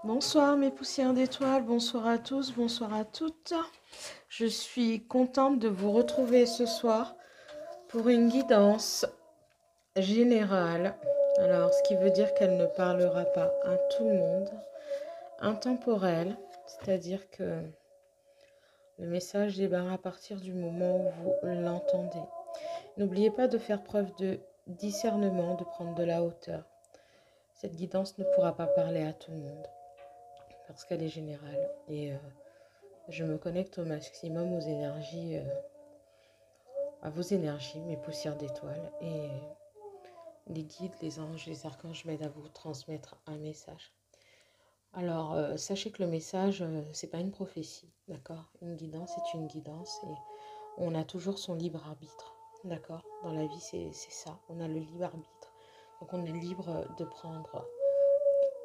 Bonsoir mes poussières d'étoiles, bonsoir à tous, bonsoir à toutes. Je suis contente de vous retrouver ce soir pour une guidance générale. Alors, ce qui veut dire qu'elle ne parlera pas à tout le monde. Intemporelle, c'est-à-dire que le message débarre à partir du moment où vous l'entendez. N'oubliez pas de faire preuve de discernement, de prendre de la hauteur. Cette guidance ne pourra pas parler à tout le monde parce qu'elle est générale et je me connecte au maximum aux énergies, à vos énergies, mes poussières d'étoiles. Et les guides, les anges, les archanges m'aident à vous transmettre un message. Alors, sachez que le message, c'est pas une prophétie, d'accord? Une guidance est une guidance et on a toujours son libre arbitre, d'accord? Dans la vie, c'est ça, on a le libre arbitre. Donc, on est libre de prendre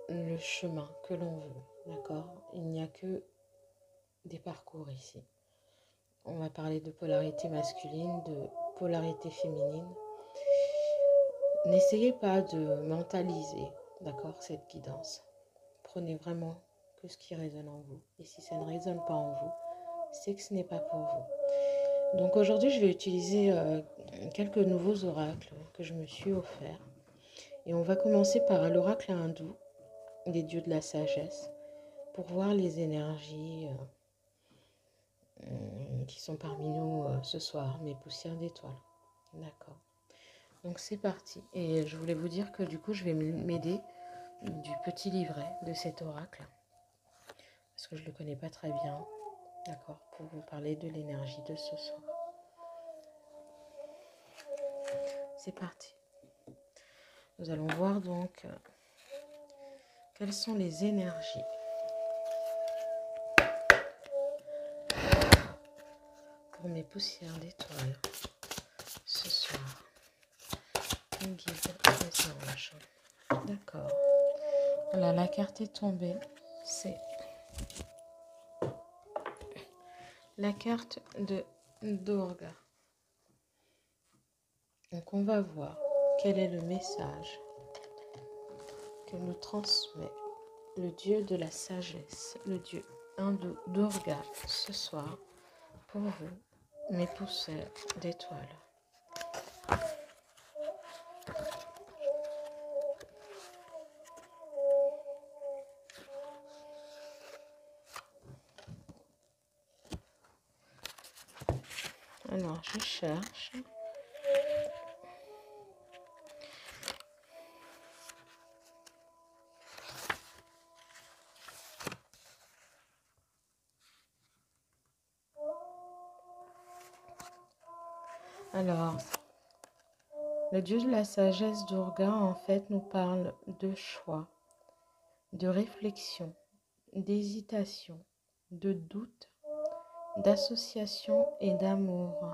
le chemin que l'on veut, d'accord? Il n'y a que des parcours ici. On va parler de polarité masculine, de polarité féminine. N'essayez pas de mentaliser, d'accord, cette guidance. Prenez vraiment que ce qui résonne en vous. Et si ça ne résonne pas en vous, c'est que ce n'est pas pour vous. Donc aujourd'hui, je vais utiliser quelques nouveaux oracles que je me suis offerts. Et on va commencer par l'oracle hindou, des dieux de la sagesse, pour voir les énergies qui sont parmi nous ce soir, mes poussières d'étoiles. D'accord. Donc c'est parti. Et je voulais vous dire que du coup, je vais m'aider du petit livret de cet oracle. Parce que je ne le connais pas très bien. D'accord. Pour vous parler de l'énergie de ce soir. C'est parti. Nous allons voir donc quelles sont les énergies pour mes poussières d'étoiles ce soir. Un guide des anges. D'accord. Voilà, la carte est tombée. C'est la carte de Durga. Donc on va voir quel est le message que nous transmet le dieu de la sagesse, le dieu hindou Durga ce soir pour vous, mes poussières d'étoiles. Alors je cherche. Alors, le dieu de la sagesse Durga, en fait, nous parle de choix, de réflexion, d'hésitation, de doute, d'association et d'amour.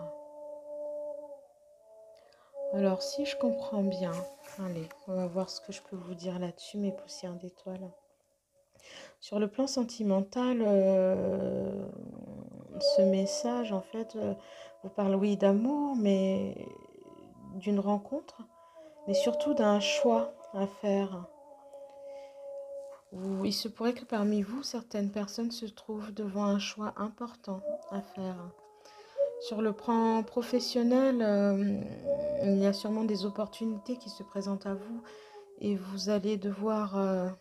Alors, si je comprends bien, allez, on va voir ce que je peux vous dire là-dessus, mes poussières d'étoiles. Sur le plan sentimental, ce message, en fait, vous parle, oui, d'amour, mais d'une rencontre, mais surtout d'un choix à faire. Il se pourrait que parmi vous, certaines personnes se trouvent devant un choix important à faire. Sur le plan professionnel, il y a sûrement des opportunités qui se présentent à vous et vous allez devoir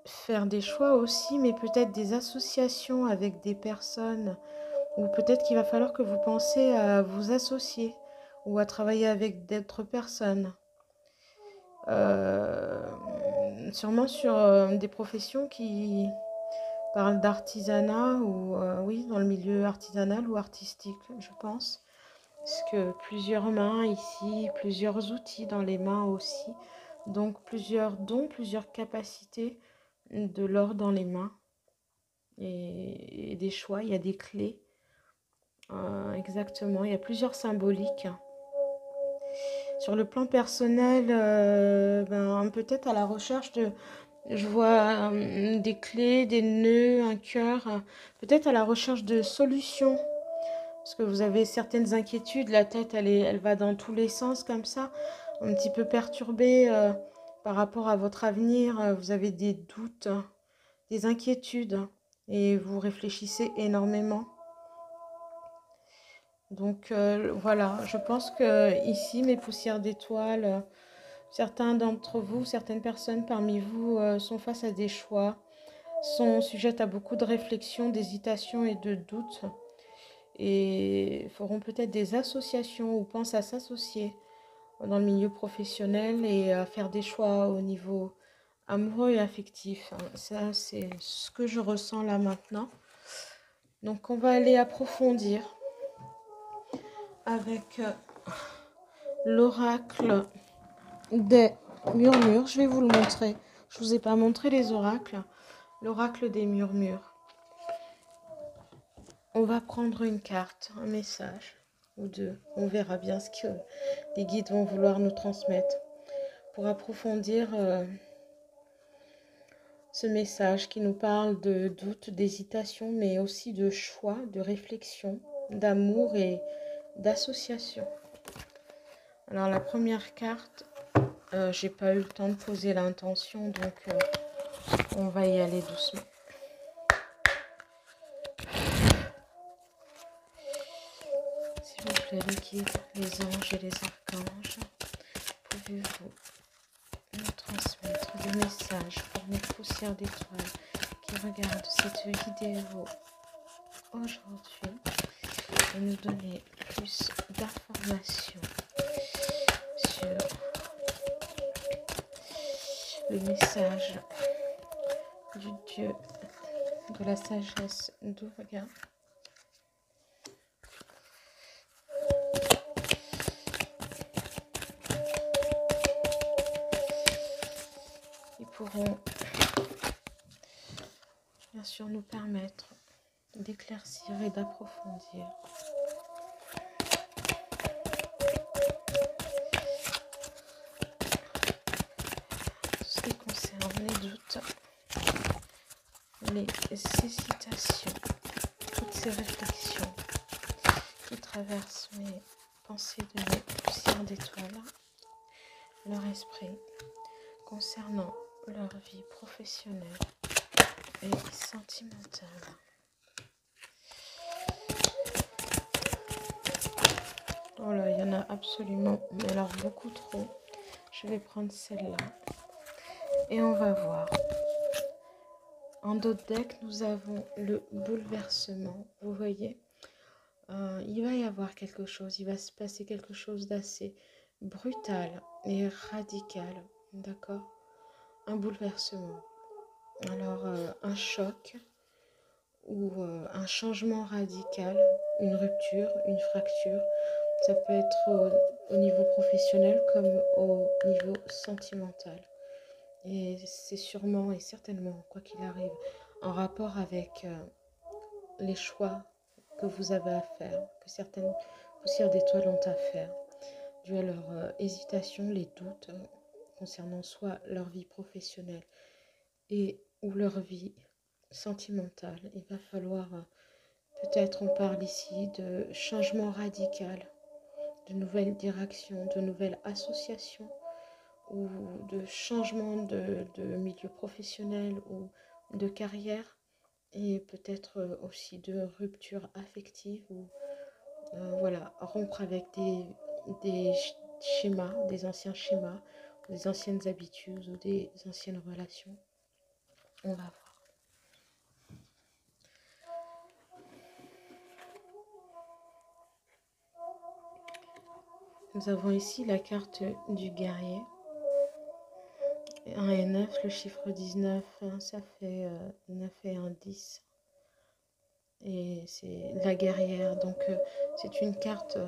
faire des choix aussi, mais peut-être des associations avec des personnes, ou peut-être qu'il va falloir que vous pensiez à vous associer ou à travailler avec d'autres personnes. Sûrement sur des professions qui parlent d'artisanat ou oui, dans le milieu artisanal ou artistique, je pense. Parce que plusieurs mains ici, plusieurs outils dans les mains aussi. Donc plusieurs dons, plusieurs capacités, de l'or dans les mains et des choix, il y a des clés. Exactement, il y a plusieurs symboliques. Sur le plan personnel, peut-être à la recherche de... Je vois des clés, des nœuds, un cœur. Peut-être à la recherche de solutions. Parce que vous avez certaines inquiétudes. La tête, elle va dans tous les sens comme ça. Un petit peu perturbée par rapport à votre avenir, vous avez des doutes, des inquiétudes et vous réfléchissez énormément. Donc voilà, je pense que ici, mes poussières d'étoiles, certains d'entre vous, certaines personnes parmi vous sont face à des choix, sont sujettes à beaucoup de réflexions, d'hésitations et de doutes et feront peut-être des associations ou pensent à s'associer dans le milieu professionnel et à faire des choix au niveau amoureux et affectif. Ça, c'est ce que je ressens là maintenant. Donc, on va aller approfondir avec l'oracle des murmures. Je vais vous le montrer. Je ne vous ai pas montré les oracles. L'oracle des murmures. On va prendre une carte, un message ou deux. On verra bien ce que les guides vont vouloir nous transmettre pour approfondir ce message qui nous parle de doute, d'hésitation, mais aussi de choix, de réflexion, d'amour et d'association. Alors la première carte, j'ai pas eu le temps de poser l'intention, donc on va y aller doucement. S'il vous plaît, les guides, les anges et les archanges, pouvez-vous nous transmettre des messages pour mes poussières d'étoiles qui regardent cette vidéo aujourd'hui et nous donner plus d'informations sur le message du Dieu de la sagesse d'Urga. Ils pourront bien sûr nous permettre d'éclaircir et d'approfondir ce qui concerne les doutes, les hésitations, toutes ces réflexions qui traversent mes pensées de mes poussières d'étoiles, leur esprit concernant leur vie professionnelle et sentimentale. Oh là, il y en a absolument, mais alors beaucoup trop. Je vais prendre celle-là et on va voir. En d'autres decks, nous avons le bouleversement. Vous voyez, il va y avoir quelque chose, il va se passer quelque chose d'assez brutal et radical, d'accord? Un bouleversement. Alors, un choc ou un changement radical, une rupture, une fracture. Ça peut être au niveau professionnel comme au niveau sentimental. Et c'est sûrement et certainement, quoi qu'il arrive, en rapport avec les choix que vous avez à faire, que certaines poussières d'étoiles ont à faire, dû à leur hésitation, les doutes concernant soit leur vie professionnelle et ou leur vie sentimentale. Il va falloir, peut-être on parle ici de changement radical, de nouvelles directions, de nouvelles associations ou de changement de milieu professionnel ou de carrière et peut-être aussi de rupture affective ou voilà, rompre avec des schémas, des anciens schémas, des anciennes habitudes ou des anciennes relations. On va voir. Nous avons ici la carte du guerrier. 1 et 9, le chiffre 19, ça fait 9 et 1, 10. Et c'est la guerrière. Donc c'est une carte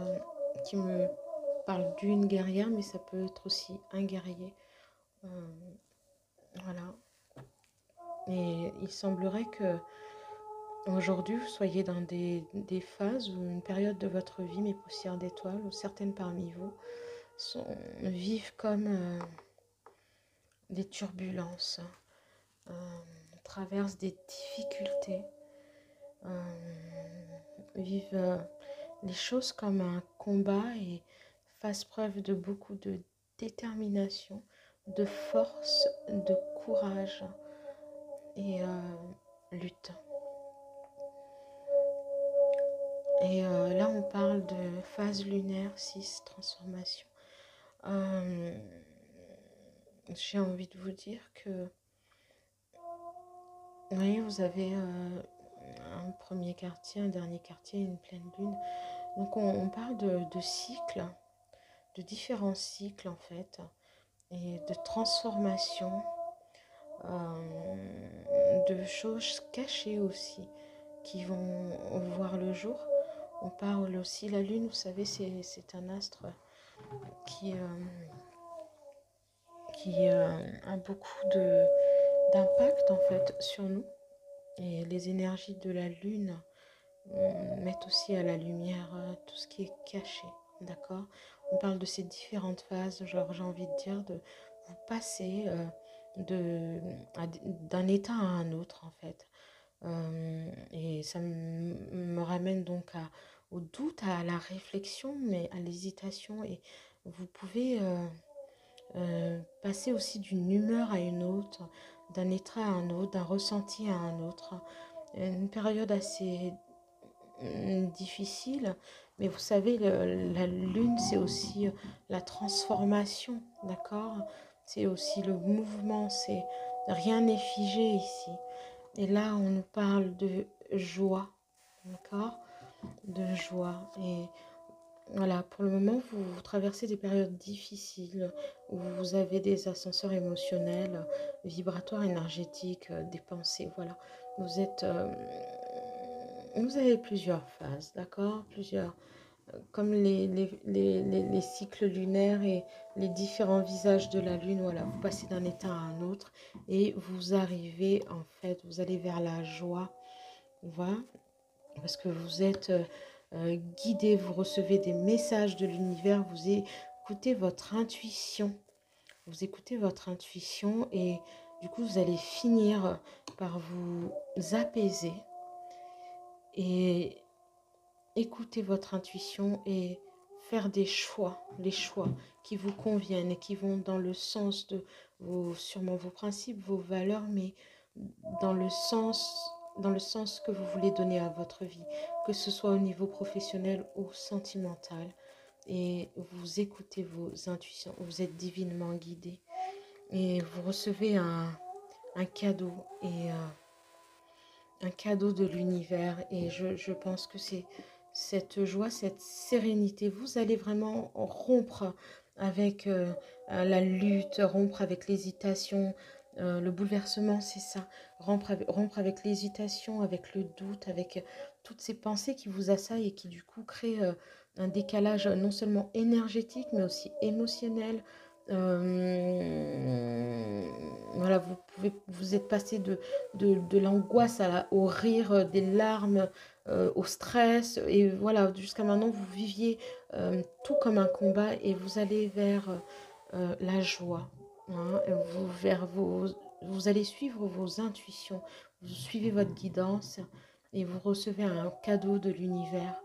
qui me parle d'une guerrière, mais ça peut être aussi un guerrier. Voilà. Et il semblerait que aujourd'hui vous soyez dans des phases ou une période de votre vie, mes poussières d'étoiles, où certaines parmi vous vivent comme des turbulences, traversent des difficultés, vivent les choses comme un combat et fassent preuve de beaucoup de détermination de force, de courage et lutte. Et là, on parle de phase lunaire 6, transformation. J'ai envie de vous dire que, oui, vous avez un premier quartier, un dernier quartier, une pleine lune. Donc, on parle de cycles, de différents cycles en fait, et de transformation, de choses cachées aussi qui vont voir le jour. On parle aussi, la lune, vous savez, c'est un astre qui, a beaucoup d'impact en fait sur nous. Et les énergies de la lune mettent aussi à la lumière tout ce qui est caché, d'accord? On parle de ces différentes phases, genre j'ai envie de dire, de vous passer d'un état à un autre en fait. Et ça me ramène donc au doute, à la réflexion, mais à l'hésitation. Et vous pouvez passer aussi d'une humeur à une autre, d'un état à un autre, d'un ressenti à un autre. Une période assez difficile, mais vous savez, la lune, c'est aussi la transformation, d'accord? C'est aussi le mouvement, c'est rien n'est figé ici. Et là, on nous parle de joie, d'accord? De joie. Et voilà, pour le moment, vous traversez des périodes difficiles où vous avez des ascenseurs émotionnels, vibratoires, énergétiques, des pensées. Voilà, vous avez plusieurs phases, d'accord? Plusieurs, comme les cycles lunaires et les différents visages de la lune. Voilà, vous passez d'un état à un autre et vous arrivez, en fait, vous allez vers la joie. Voilà, parce que vous êtes guidé, vous recevez des messages de l'univers, vous écoutez votre intuition. Vous écoutez votre intuition et du coup, vous allez finir par vous apaiser et écouter votre intuition et faire des choix, les choix qui vous conviennent et qui vont dans le sens de sûrement vos principes, vos valeurs, mais dans le sens que vous voulez donner à votre vie, que ce soit au niveau professionnel ou sentimental. Et vous écoutez vos intuitions, vous êtes divinement guidé et vous recevez un cadeau et un cadeau de l'univers. Et je pense que c'est cette joie, cette sérénité. Vous allez vraiment rompre avec la lutte, rompre avec l'hésitation. Le bouleversement, c'est ça. Rompre avec l'hésitation, avec le doute, avec toutes ces pensées qui vous assaillent et qui du coup créent un décalage non seulement énergétique, mais aussi émotionnel. Voilà, vous êtes passé de l'angoisse au rire, des larmes, au stress. Et voilà, jusqu'à maintenant, vous viviez tout comme un combat et vous allez vers la joie. Hein, vous allez suivre vos intuitions, vous suivez votre guidance et vous recevez un cadeau de l'univers.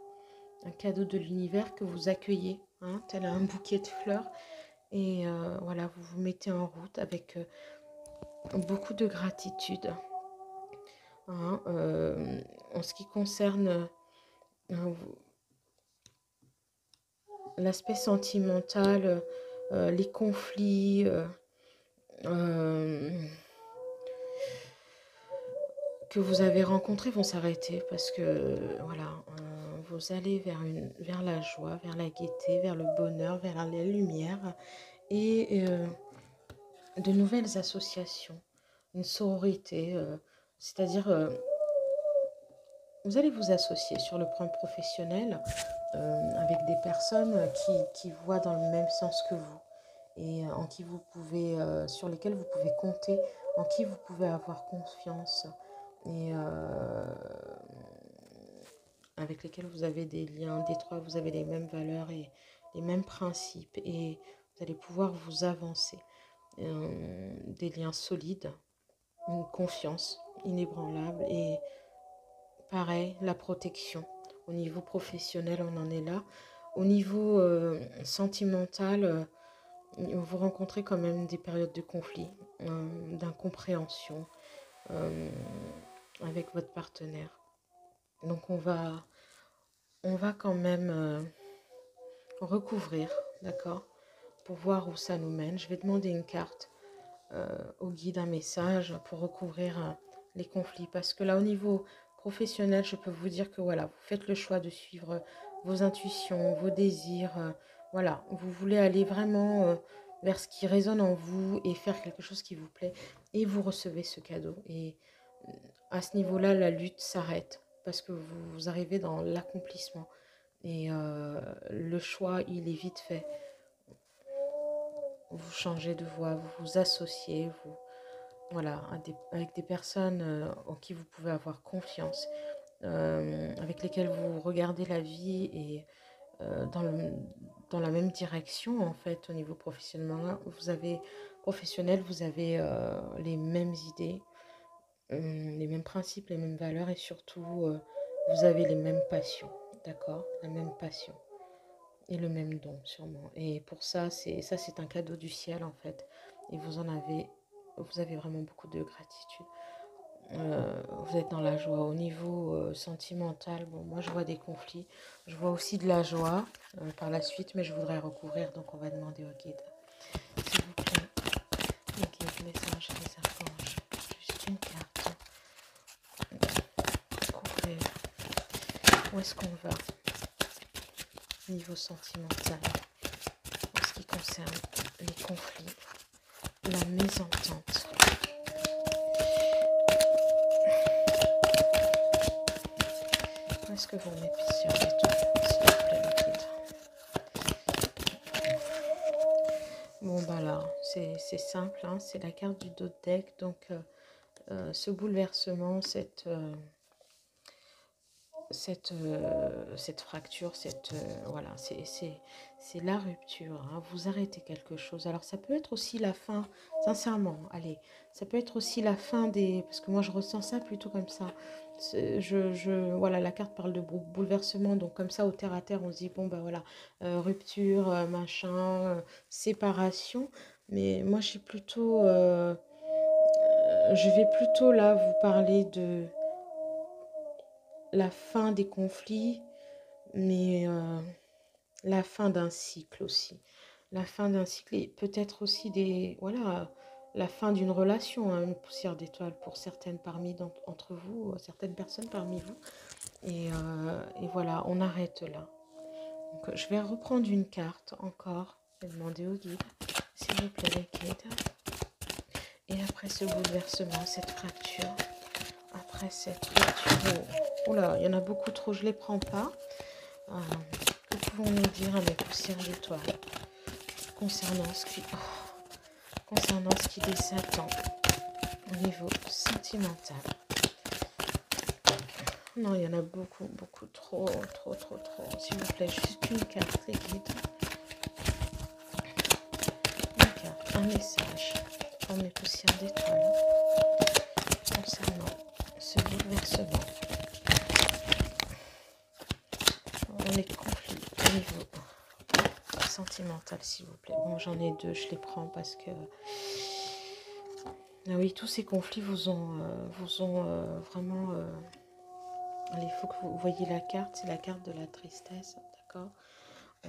Un cadeau de l'univers que vous accueillez, hein, tel un bouquet de fleurs. Et voilà, vous vous mettez en route avec beaucoup de gratitude. Hein, en ce qui concerne l'aspect sentimental, les conflits que vous avez rencontrés vont s'arrêter parce que voilà, vous allez vers la joie, vers la gaieté, vers le bonheur, vers la lumière et de nouvelles associations, une sororité, c'est-à-dire vous allez vous associer sur le plan professionnel avec des personnes qui voient dans le même sens que vous et en qui vous pouvez, sur lesquelles vous pouvez compter, en qui vous pouvez avoir confiance et avec lesquels vous avez des liens d'étroits, vous avez les mêmes valeurs et les mêmes principes et vous allez pouvoir vous avancer. Des liens solides, une confiance inébranlable et pareil, la protection. Au niveau professionnel, on en est là. Au niveau sentimental, Vous rencontrez quand même des périodes de conflit, d'incompréhension avec votre partenaire. Donc on va quand même recouvrir, d'accord, pour voir où ça nous mène. Je vais demander une carte au guide, un message pour recouvrir les conflits. Parce que là, au niveau professionnel, je peux vous dire que voilà, vous faites le choix de suivre vos intuitions, vos désirs. Voilà, vous voulez aller vraiment vers ce qui résonne en vous et faire quelque chose qui vous plaît. Et vous recevez ce cadeau. Et à ce niveau-là, la lutte s'arrête parce que vous arrivez dans l'accomplissement. Et le choix, il est vite fait. Vous changez de voie, vous vous associez, vous, voilà, avec des personnes en qui vous pouvez avoir confiance, avec lesquelles vous regardez la vie et dans la même direction en fait au niveau professionnel. Vous avez les mêmes idées, les mêmes principes, les mêmes valeurs et surtout vous avez les mêmes passions, d'accord? La même passion. Et le même don sûrement. Et pour ça, c'est un cadeau du ciel en fait. Et vous avez vraiment beaucoup de gratitude. Vous êtes dans la joie. Au niveau sentimental, bon, moi je vois des conflits. Je vois aussi de la joie par la suite, mais je voudrais recouvrir, donc on va demander au guide. S'il vous plaît, les guides, les anges, les archanges. Juste une carte. Couvrir. Où est-ce qu'on va? Niveau sentimental. En ce qui concerne les conflits, la mésentente. Où est-ce que vous m'épicez en étoile, s'il vous plaît, le guide? Bon, bah là, c'est simple, hein, c'est la carte du dos de deck. Donc, ce bouleversement, cette fracture, voilà, c'est la rupture, hein. Vous arrêtez quelque chose. Alors ça peut être aussi la fin, sincèrement, allez, ça peut être aussi la fin parce que moi je ressens ça plutôt comme ça. Voilà, la carte parle de bouleversement, donc comme ça au terre à terre on se dit bon bah voilà, rupture, machin, séparation. Mais moi je vais plutôt là vous parler de la fin des conflits, mais la fin d'un cycle aussi. La fin d'un cycle et peut-être aussi voilà, la fin d'une relation, hein, une poussière d'étoiles pour certaines entre vous, certaines personnes parmi vous. Et voilà, on arrête là. Donc, je vais reprendre une carte encore. Je vais demander au guide, s'il vous plaît, les guides. Et après ce bouleversement, cette fracture, après cette rupture, oh là, il y en a beaucoup trop, je ne les prends pas. Que pouvons-nous dire à mes poussières d'étoiles concernant ce qui les attend au niveau sentimental? Non, il y en a beaucoup, beaucoup trop. S'il vous plaît, juste une carte, les guides. Une carte, un message pour mes poussières d'étoiles concernant ce bouleversement. Les conflits au niveau sentimental, s'il vous plaît. Bon, j'en ai deux, je les prends parce que ah oui, tous ces conflits vous ont vraiment. Il faut que vous voyez la carte, c'est la carte de la tristesse, d'accord.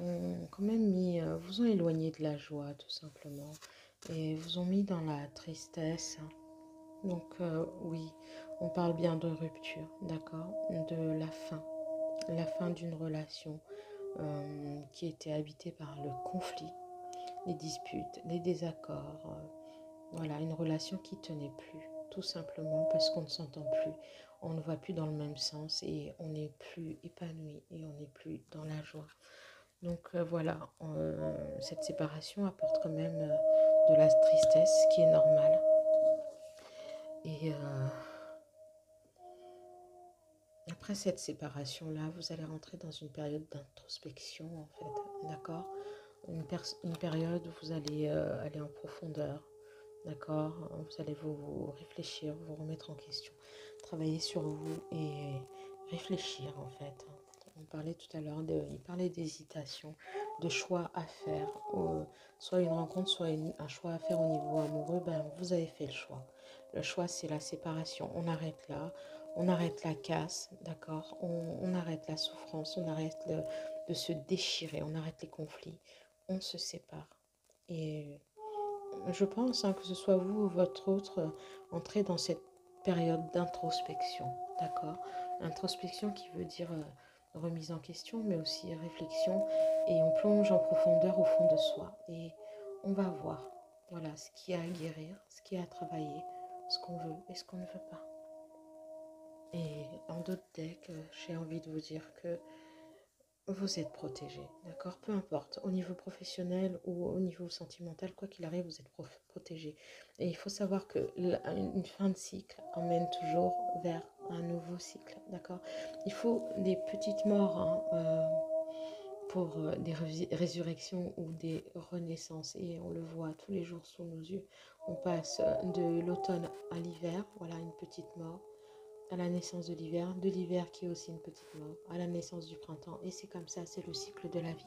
Ont quand même vous ont éloigné de la joie, tout simplement, et vous ont mis dans la tristesse. Donc oui, on parle bien de rupture, d'accord, de la fin d'une relation qui était habitée par le conflit, les disputes, les désaccords. Voilà, une relation qui tenait plus, tout simplement parce qu'on ne s'entend plus, on ne va plus dans le même sens et on n'est plus épanoui et on n'est plus dans la joie. Donc voilà, cette séparation apporte quand même de la tristesse, ce qui est normal. Et après cette séparation-là, vous allez rentrer dans une période d'introspection, en fait, d'accord? Une période où vous allez aller en profondeur, d'accord? Vous allez vous réfléchir, vous remettre en question, travailler sur vous et réfléchir, en fait. On parlait tout à l'heure, il parlait d'hésitation, de choix à faire, soit une rencontre, soit un choix à faire au niveau amoureux. Ben, vous avez fait le choix. Le choix, c'est la séparation. On arrête là, on arrête la casse, d'accord, on arrête la souffrance, on arrête de se déchirer, on arrête les conflits, on se sépare. Et je pense que ce soit vous ou votre autre, entrez dans cette période d'introspection, d'accord? Introspection qui veut dire remise en question, mais aussi réflexion, et on plonge en profondeur au fond de soi, et on va voir, voilà, ce qu'il y a à guérir, ce qu'il y a à travailler, ce qu'on veut et ce qu'on ne veut pas. Et en d'autres decks, j'ai envie de vous dire que vous êtes protégé, d'accord? Peu importe, au niveau professionnel ou au niveau sentimental, quoi qu'il arrive, vous êtes protégé. Et il faut savoir que une fin de cycle emmène toujours vers un nouveau cycle, d'accord? Il faut des petites morts pour des résurrections ou des renaissances. Et on le voit tous les jours sous nos yeux. On passe de l'automne à l'hiver, voilà une petite mort, à la naissance de l'hiver qui est aussi une petite mort, à la naissance du printemps. Et c'est comme ça, c'est le cycle de la vie.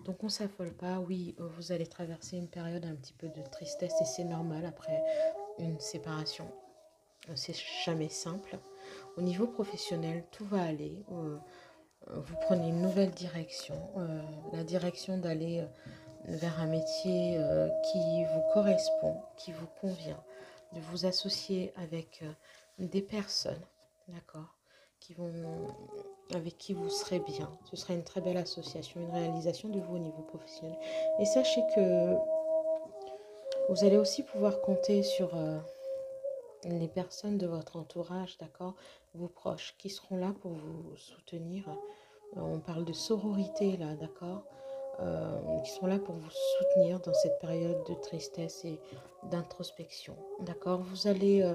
Donc on ne s'affole pas. Oui, vous allez traverser une période un petit peu de tristesse et c'est normal après une séparation. C'est jamais simple. Au niveau professionnel, tout va aller. Vous prenez une nouvelle direction, la direction d'aller vers un métier qui vous correspond, qui vous convient, de vous associer avec des personnes, d'accord, avec qui vous serez bien. Ce sera une très belle association, une réalisation de vous au niveau professionnel. Et sachez que vous allez aussi pouvoir compter sur les personnes de votre entourage, d'accord, vos proches, qui seront là pour vous soutenir. On parle de sororité là, d'accord, qui sont là pour vous soutenir dans cette période de tristesse et d'introspection, d'accord. Vous allez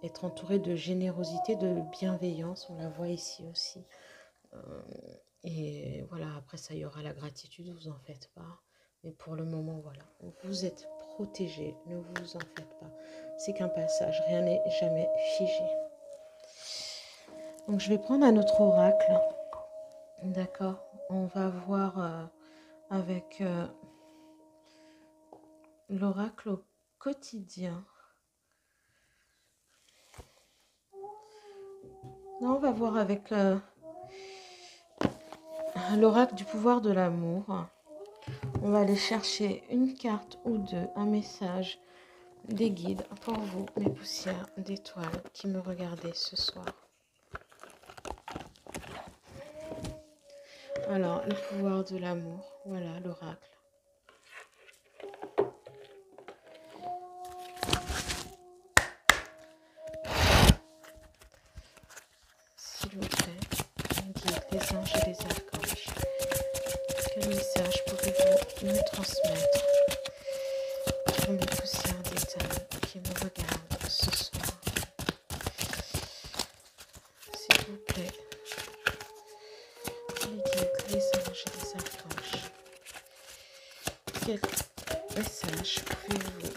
être entouré de générosité, de bienveillance, on la voit ici aussi. Et voilà, après ça, il y aura la gratitude, vous en faites pas. Mais pour le moment, voilà, vous êtes protégé, ne vous en faites pas. C'est qu'un passage, rien n'est jamais figé. Donc je vais prendre un autre oracle. D'accord, on va voir avec l'oracle au quotidien. Là, on va voir avec l'oracle du pouvoir de l'amour. On va aller chercher une carte ou deux, un message, des guides pour vous, mes poussières d'étoiles qui me regardez ce soir. Alors, le pouvoir de l'amour, voilà l'oracle. S'il vous plaît, mes guides, les anges et les archanges, quel message pouvez-vous me transmettre pour mes poussières d'étoiles qui me regardent ce soir? S'il vous plaît, les guides, les anges et les archanges, quel message pouvez-vous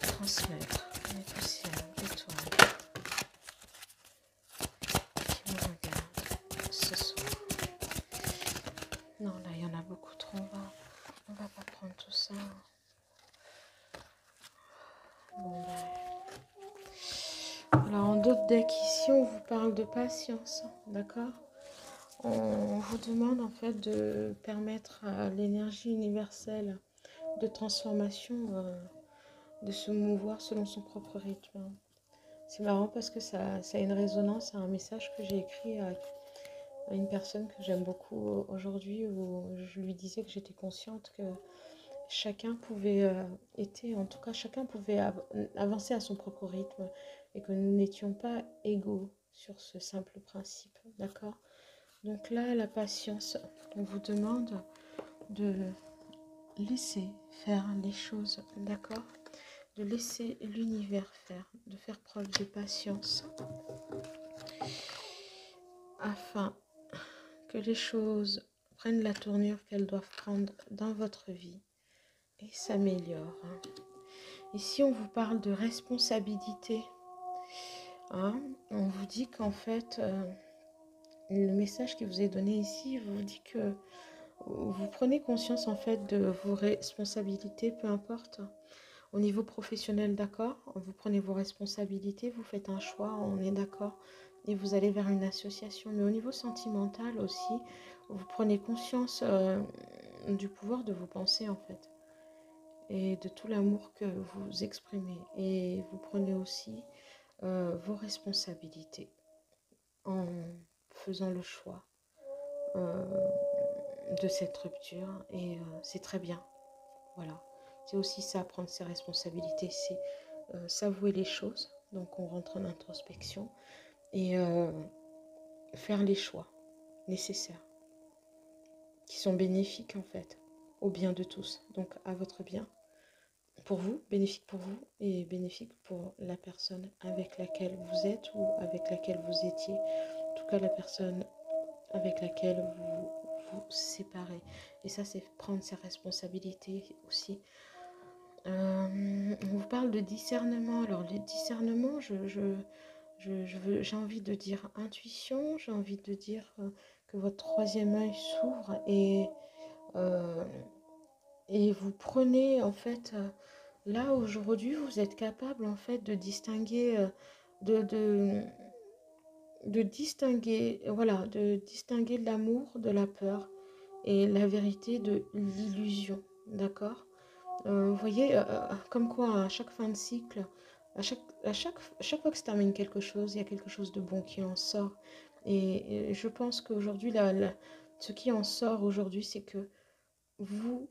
transmettre mes poussières d'étoiles qui me regardent ce soir? Non, là, il y en a beaucoup trop. On va pas prendre tout ça. Bon, alors, en d'autres decks ici, on vous parle de patience, d'accord? On vous demande en fait de permettre à l'énergie universelle de transformation de se mouvoir selon son propre rythme. C'est marrant parce que ça a une résonance à un message que j'ai écrit à une personne que j'aime beaucoup aujourd'hui, où je lui disais que j'étais consciente que chacun pouvait chacun pouvait avancer à son propre rythme et que nous n'étions pas égaux sur ce simple principe, d'accord? Donc là, la patience, on vous demande de laisser faire les choses, d'accord? De laisser l'univers faire, de faire preuve de patience afin que les choses prennent la tournure qu'elles doivent prendre dans votre vie et s'améliorent. Ici, on vous parle de responsabilité Hein. On vous dit qu'en fait, le message qui vous est donné ici vous dit que vous prenez conscience en fait de vos responsabilités, peu importe. Au niveau professionnel, d'accord, vous prenez vos responsabilités, vous faites un choix, on est d'accord, et vous allez vers une association. Mais au niveau sentimental aussi, vous prenez conscience du pouvoir de vos pensées en fait, et de tout l'amour que vous exprimez. Et vous prenez aussi vos responsabilités en faisant le choix euh, de cette rupture. Et c'est très bien. Voilà. C'est aussi ça, prendre ses responsabilités, c'est s'avouer les choses. Donc on rentre en introspection et faire les choix nécessaires qui sont bénéfiques en fait au bien de tous. Donc à votre bien, pour vous, bénéfique pour vous et bénéfique pour la personne avec laquelle vous êtes ou avec laquelle vous étiez. En tout cas la personne avec laquelle vous vous séparez. Et ça c'est prendre ses responsabilités aussi. On vous parle de discernement. Alors, le discernement, j'ai envie de dire intuition, j'ai envie de dire que votre troisième œil s'ouvre euh, et vous prenez, en fait, là, aujourd'hui, vous êtes capable, en fait, de distinguer, de, de, de distinguer, voilà, de distinguer l'amour de la peur et la vérité de l'illusion, d'accord? Vous voyez, comme quoi à chaque fin de cycle, à chaque fois que se termine quelque chose, il y a quelque chose de bon qui en sort. Et je pense qu'aujourd'hui, ce qui en sort aujourd'hui, c'est que vous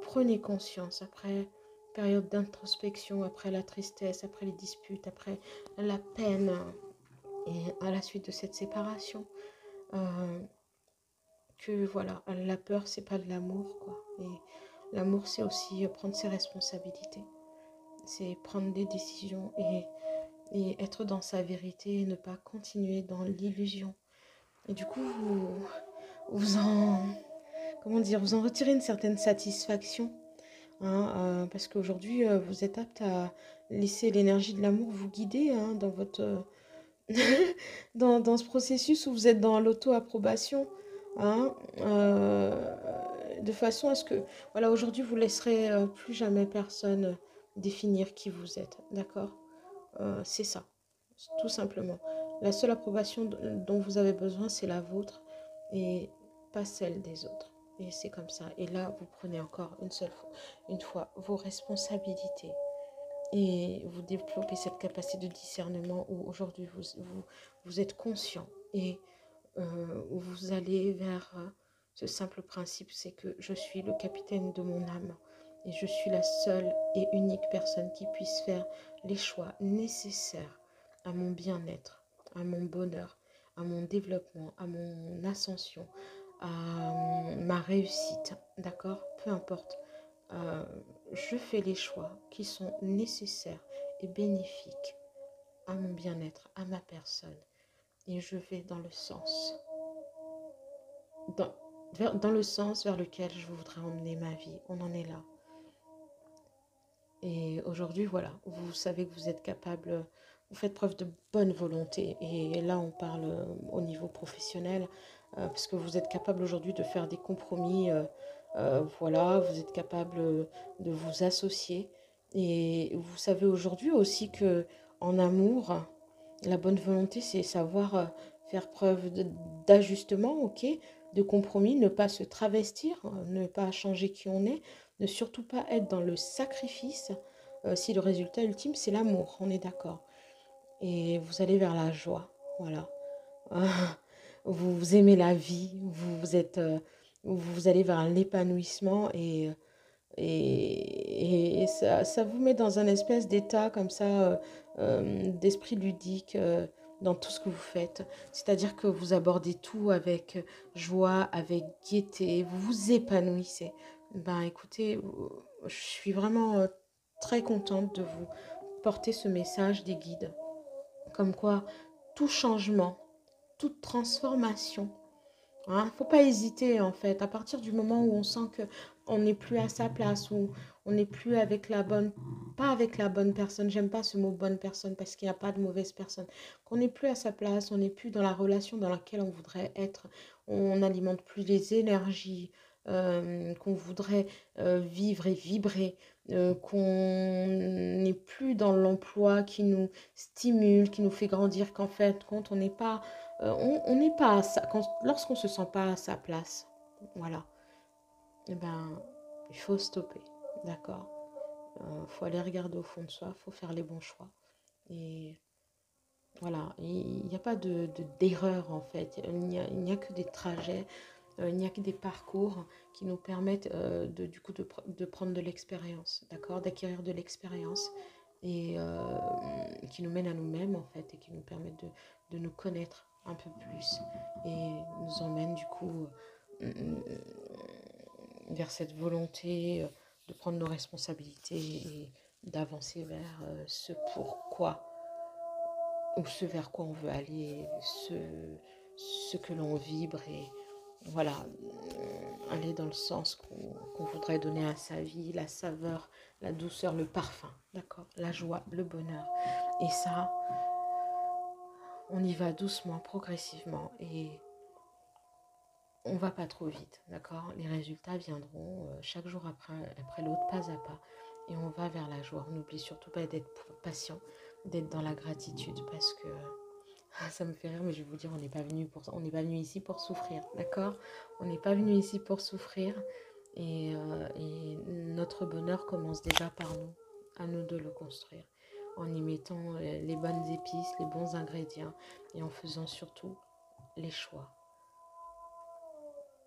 prenez conscience après période d'introspection, après la tristesse, après les disputes, après la peine et à la suite de cette séparation, euh, que voilà, la peur, c'est pas de l'amour, quoi. Et l'amour, c'est aussi prendre ses responsabilités. C'est prendre des décisions et être dans sa vérité et ne pas continuer dans l'illusion. Et du coup, vous en, comment dire, vous en retirez une certaine satisfaction, hein, parce qu'aujourd'hui, vous êtes apte à laisser l'énergie de l'amour vous guider, hein, dans votre, dans ce processus où vous êtes dans l'auto-approbation, hein, de façon à ce que, voilà, aujourd'hui, vous laisserez plus jamais personne définir qui vous êtes, d'accord? C'est ça, tout simplement. La seule approbation dont vous avez besoin, c'est la vôtre et pas celle des autres. Et c'est comme ça. Et là, vous prenez encore une fois vos responsabilités et vous développez cette capacité de discernement où aujourd'hui vous êtes conscient et vous allez vers ce simple principe, c'est que je suis le capitaine de mon âme et je suis la seule et unique personne qui puisse faire les choix nécessaires à mon bien-être, à mon bonheur, à mon développement, à mon ascension, à ma réussite, d'accord? Peu importe. Euh, je fais les choix qui sont nécessaires et bénéfiques à mon bien-être, à ma personne. Et je vais dans le sens, dans, dans le sens vers lequel je voudrais emmener ma vie. On en est là. Et aujourd'hui, voilà, vous savez que vous êtes capable, vous faites preuve de bonne volonté. Et là, on parle au niveau professionnel, parce que vous êtes capable aujourd'hui de faire des compromis. Voilà, vous êtes capable de vous associer. Et vous savez aujourd'hui aussi que en amour, la bonne volonté, c'est savoir faire preuve d'ajustement, ok, de compromis, ne pas se travestir, ne pas changer qui on est, ne surtout pas être dans le sacrifice si le résultat ultime, c'est l'amour, on est d'accord. Et vous allez vers la joie, voilà. Vous aimez la vie, vous allez vers l'épanouissement et ça vous met dans un espèce d'état comme ça, d'esprit ludique dans tout ce que vous faites. C'est-à-dire que vous abordez tout avec joie, avec gaieté, vous vous épanouissez. Ben écoutez, je suis vraiment très contente de vous porter ce message des guides. Comme quoi, tout changement, toute transformation Hein, faut pas hésiter en fait. À partir du moment où on sent que on n'est plus à sa place, ou on n'est plus avec la bonne, pas avec la bonne personne. J'aime pas ce mot bonne personne parce qu'il n'y a pas de mauvaise personne. Qu'on n'est plus à sa place, on n'est plus dans la relation dans laquelle on voudrait être. On n'alimente plus les énergies qu'on voudrait vivre et vibrer. Qu'on n'est plus dans l'emploi qui nous stimule, qui nous fait grandir. Qu'en fait, quand on n'est pas on n'est pas à sa, lorsqu'on se sent pas à sa place, voilà, eh ben, il faut stopper, d'accord. Faut aller regarder au fond de soi, faut faire les bons choix. Et voilà, il n'y a pas d'erreur en fait. Il n'y a que des trajets, il n'y a que des parcours qui nous permettent du coup de prendre de l'expérience, d'accord, d'acquérir de l'expérience et qui nous mènent à nous-mêmes en fait et qui nous permettent de nous connaître un peu plus et nous emmènent du coup vers cette volonté de prendre nos responsabilités et d'avancer vers ce pourquoi ou ce vers quoi on veut aller, ce que l'on vibre et voilà, aller dans le sens qu'on voudrait donner à sa vie, la saveur, la douceur, le parfum, d'accord, la joie, le bonheur. Et ça, on y va doucement, progressivement et on va pas trop vite, d'accord. Les résultats viendront chaque jour après l'autre, pas à pas. Et on va vers la joie. On n'oublie surtout pas d'être patient, d'être dans la gratitude parce que ça me fait rire, mais je vais vous dire, on n'est pas venu pour ça. On n'est pas venu ici pour souffrir, d'accord. On n'est pas venu ici pour souffrir. Et notre bonheur commence déjà par nous, à nous de le construire, en y mettant les bonnes épices, les bons ingrédients et en faisant surtout les choix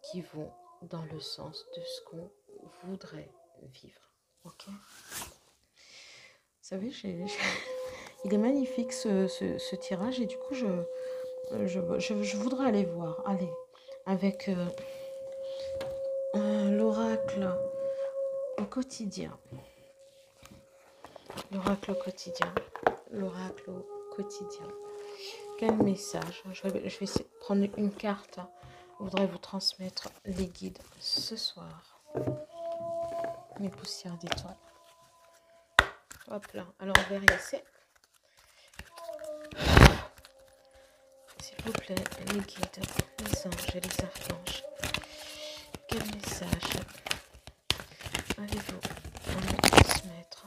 qui vont dans le sens de ce qu'on voudrait vivre. Ok. Vous savez, il est magnifique ce tirage et du coup, je voudrais aller voir. Allez, avec l'oracle au quotidien. L'oracle au quotidien. L'oracle au quotidien. Quel message? Je vais essayer de prendre une carte. Je voudrais vous transmettre les guides ce soir. Mes poussières d'étoiles. Hop là. Alors, verrier, c'est... S'il vous plaît, les guides, les anges et les archanges. Quel message avez-vous à me transmettre?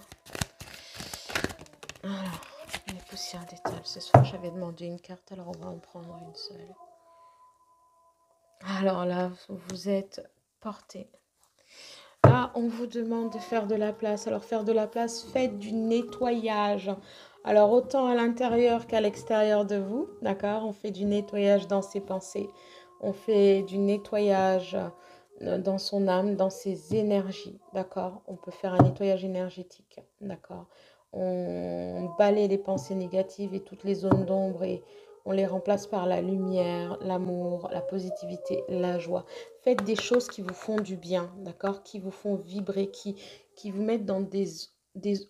Alors, mes poussières d'étoiles. Ce soir, j'avais demandé une carte, alors on va en prendre une seule. Alors là, vous êtes porté. Là, on vous demande de faire de la place. Alors, faire de la place, faites du nettoyage. Alors, autant à l'intérieur qu'à l'extérieur de vous, d'accord? On fait du nettoyage dans ses pensées. On fait du nettoyage dans son âme, dans ses énergies, d'accord? On peut faire un nettoyage énergétique, d'accord? On balaye les pensées négatives et toutes les zones d'ombre et on les remplace par la lumière, l'amour, la positivité, la joie. Faites des choses qui vous font du bien, d'accord? Qui vous font vibrer, qui vous mettent dans des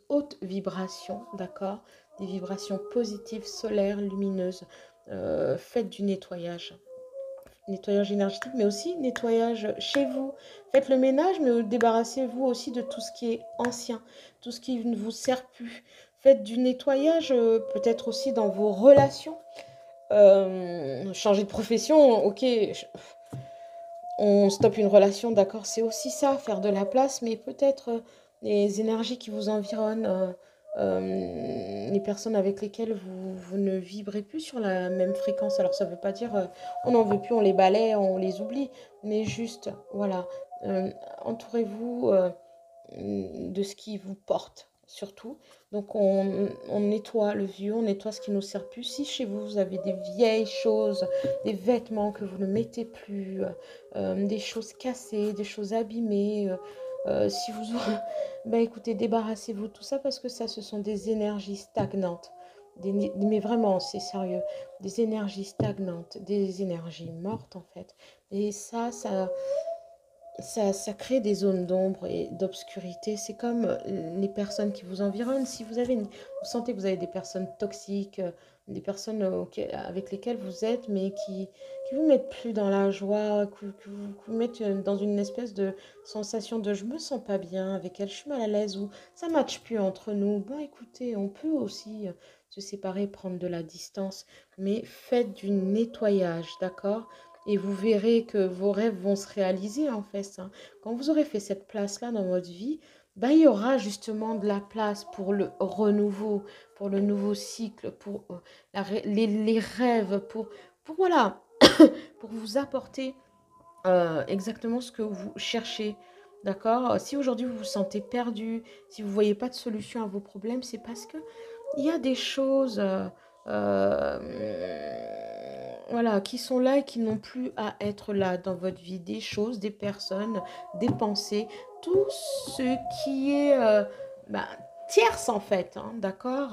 hautes vibrations, d'accord? Des vibrations positives, solaires, lumineuses. Faites du nettoyage. Nettoyage énergétique, mais aussi nettoyage chez vous. Faites le ménage, mais débarrassez-vous aussi de tout ce qui est ancien, tout ce qui ne vous sert plus. Faites du nettoyage peut-être aussi dans vos relations. Changer de profession, ok, on stoppe une relation, d'accord, c'est aussi ça, faire de la place, mais peut-être les énergies qui vous environnent, les personnes avec lesquelles vous ne vibrez plus sur la même fréquence. Alors ça ne veut pas dire on n'en veut plus, on les balaie, on les oublie, mais juste, voilà, entourez-vous de ce qui vous porte. Surtout, donc on nettoie le vieux, on nettoie ce qui ne nous sert plus. Si chez vous, vous avez des vieilles choses, des vêtements que vous ne mettez plus, des choses cassées, des choses abîmées, si vous... bah écoutez, débarrassez-vous de tout ça parce que ça, ce sont des énergies stagnantes. Mais vraiment, c'est sérieux. Des énergies stagnantes, des énergies mortes en fait. Et ça ça crée des zones d'ombre et d'obscurité. C'est comme les personnes qui vous environnent. Si vous avez vous sentez que vous avez des personnes toxiques, des personnes avec lesquelles vous êtes, mais qui vous mettent plus dans la joie, qui vous mettent dans une espèce de sensation de je me sens pas bien avec elle, je suis mal à l'aise ou ça ne matche plus entre nous. Bon, écoutez, on peut aussi se séparer, prendre de la distance, mais faites du nettoyage, d'accord? Et vous verrez que vos rêves vont se réaliser en fait, hein. Quand vous aurez fait cette place-là dans votre vie, bah, il y aura justement de la place pour le renouveau, pour le nouveau cycle, pour les rêves, voilà, pour vous apporter exactement ce que vous cherchez. D'accord? Si aujourd'hui vous vous sentez perdu, si vous ne voyez pas de solution à vos problèmes, c'est parce que il y a des choses voilà, qui sont là et qui n'ont plus à être là dans votre vie. Des choses, des personnes, des pensées, tout ce qui est bah, tierce en fait, hein, d'accord?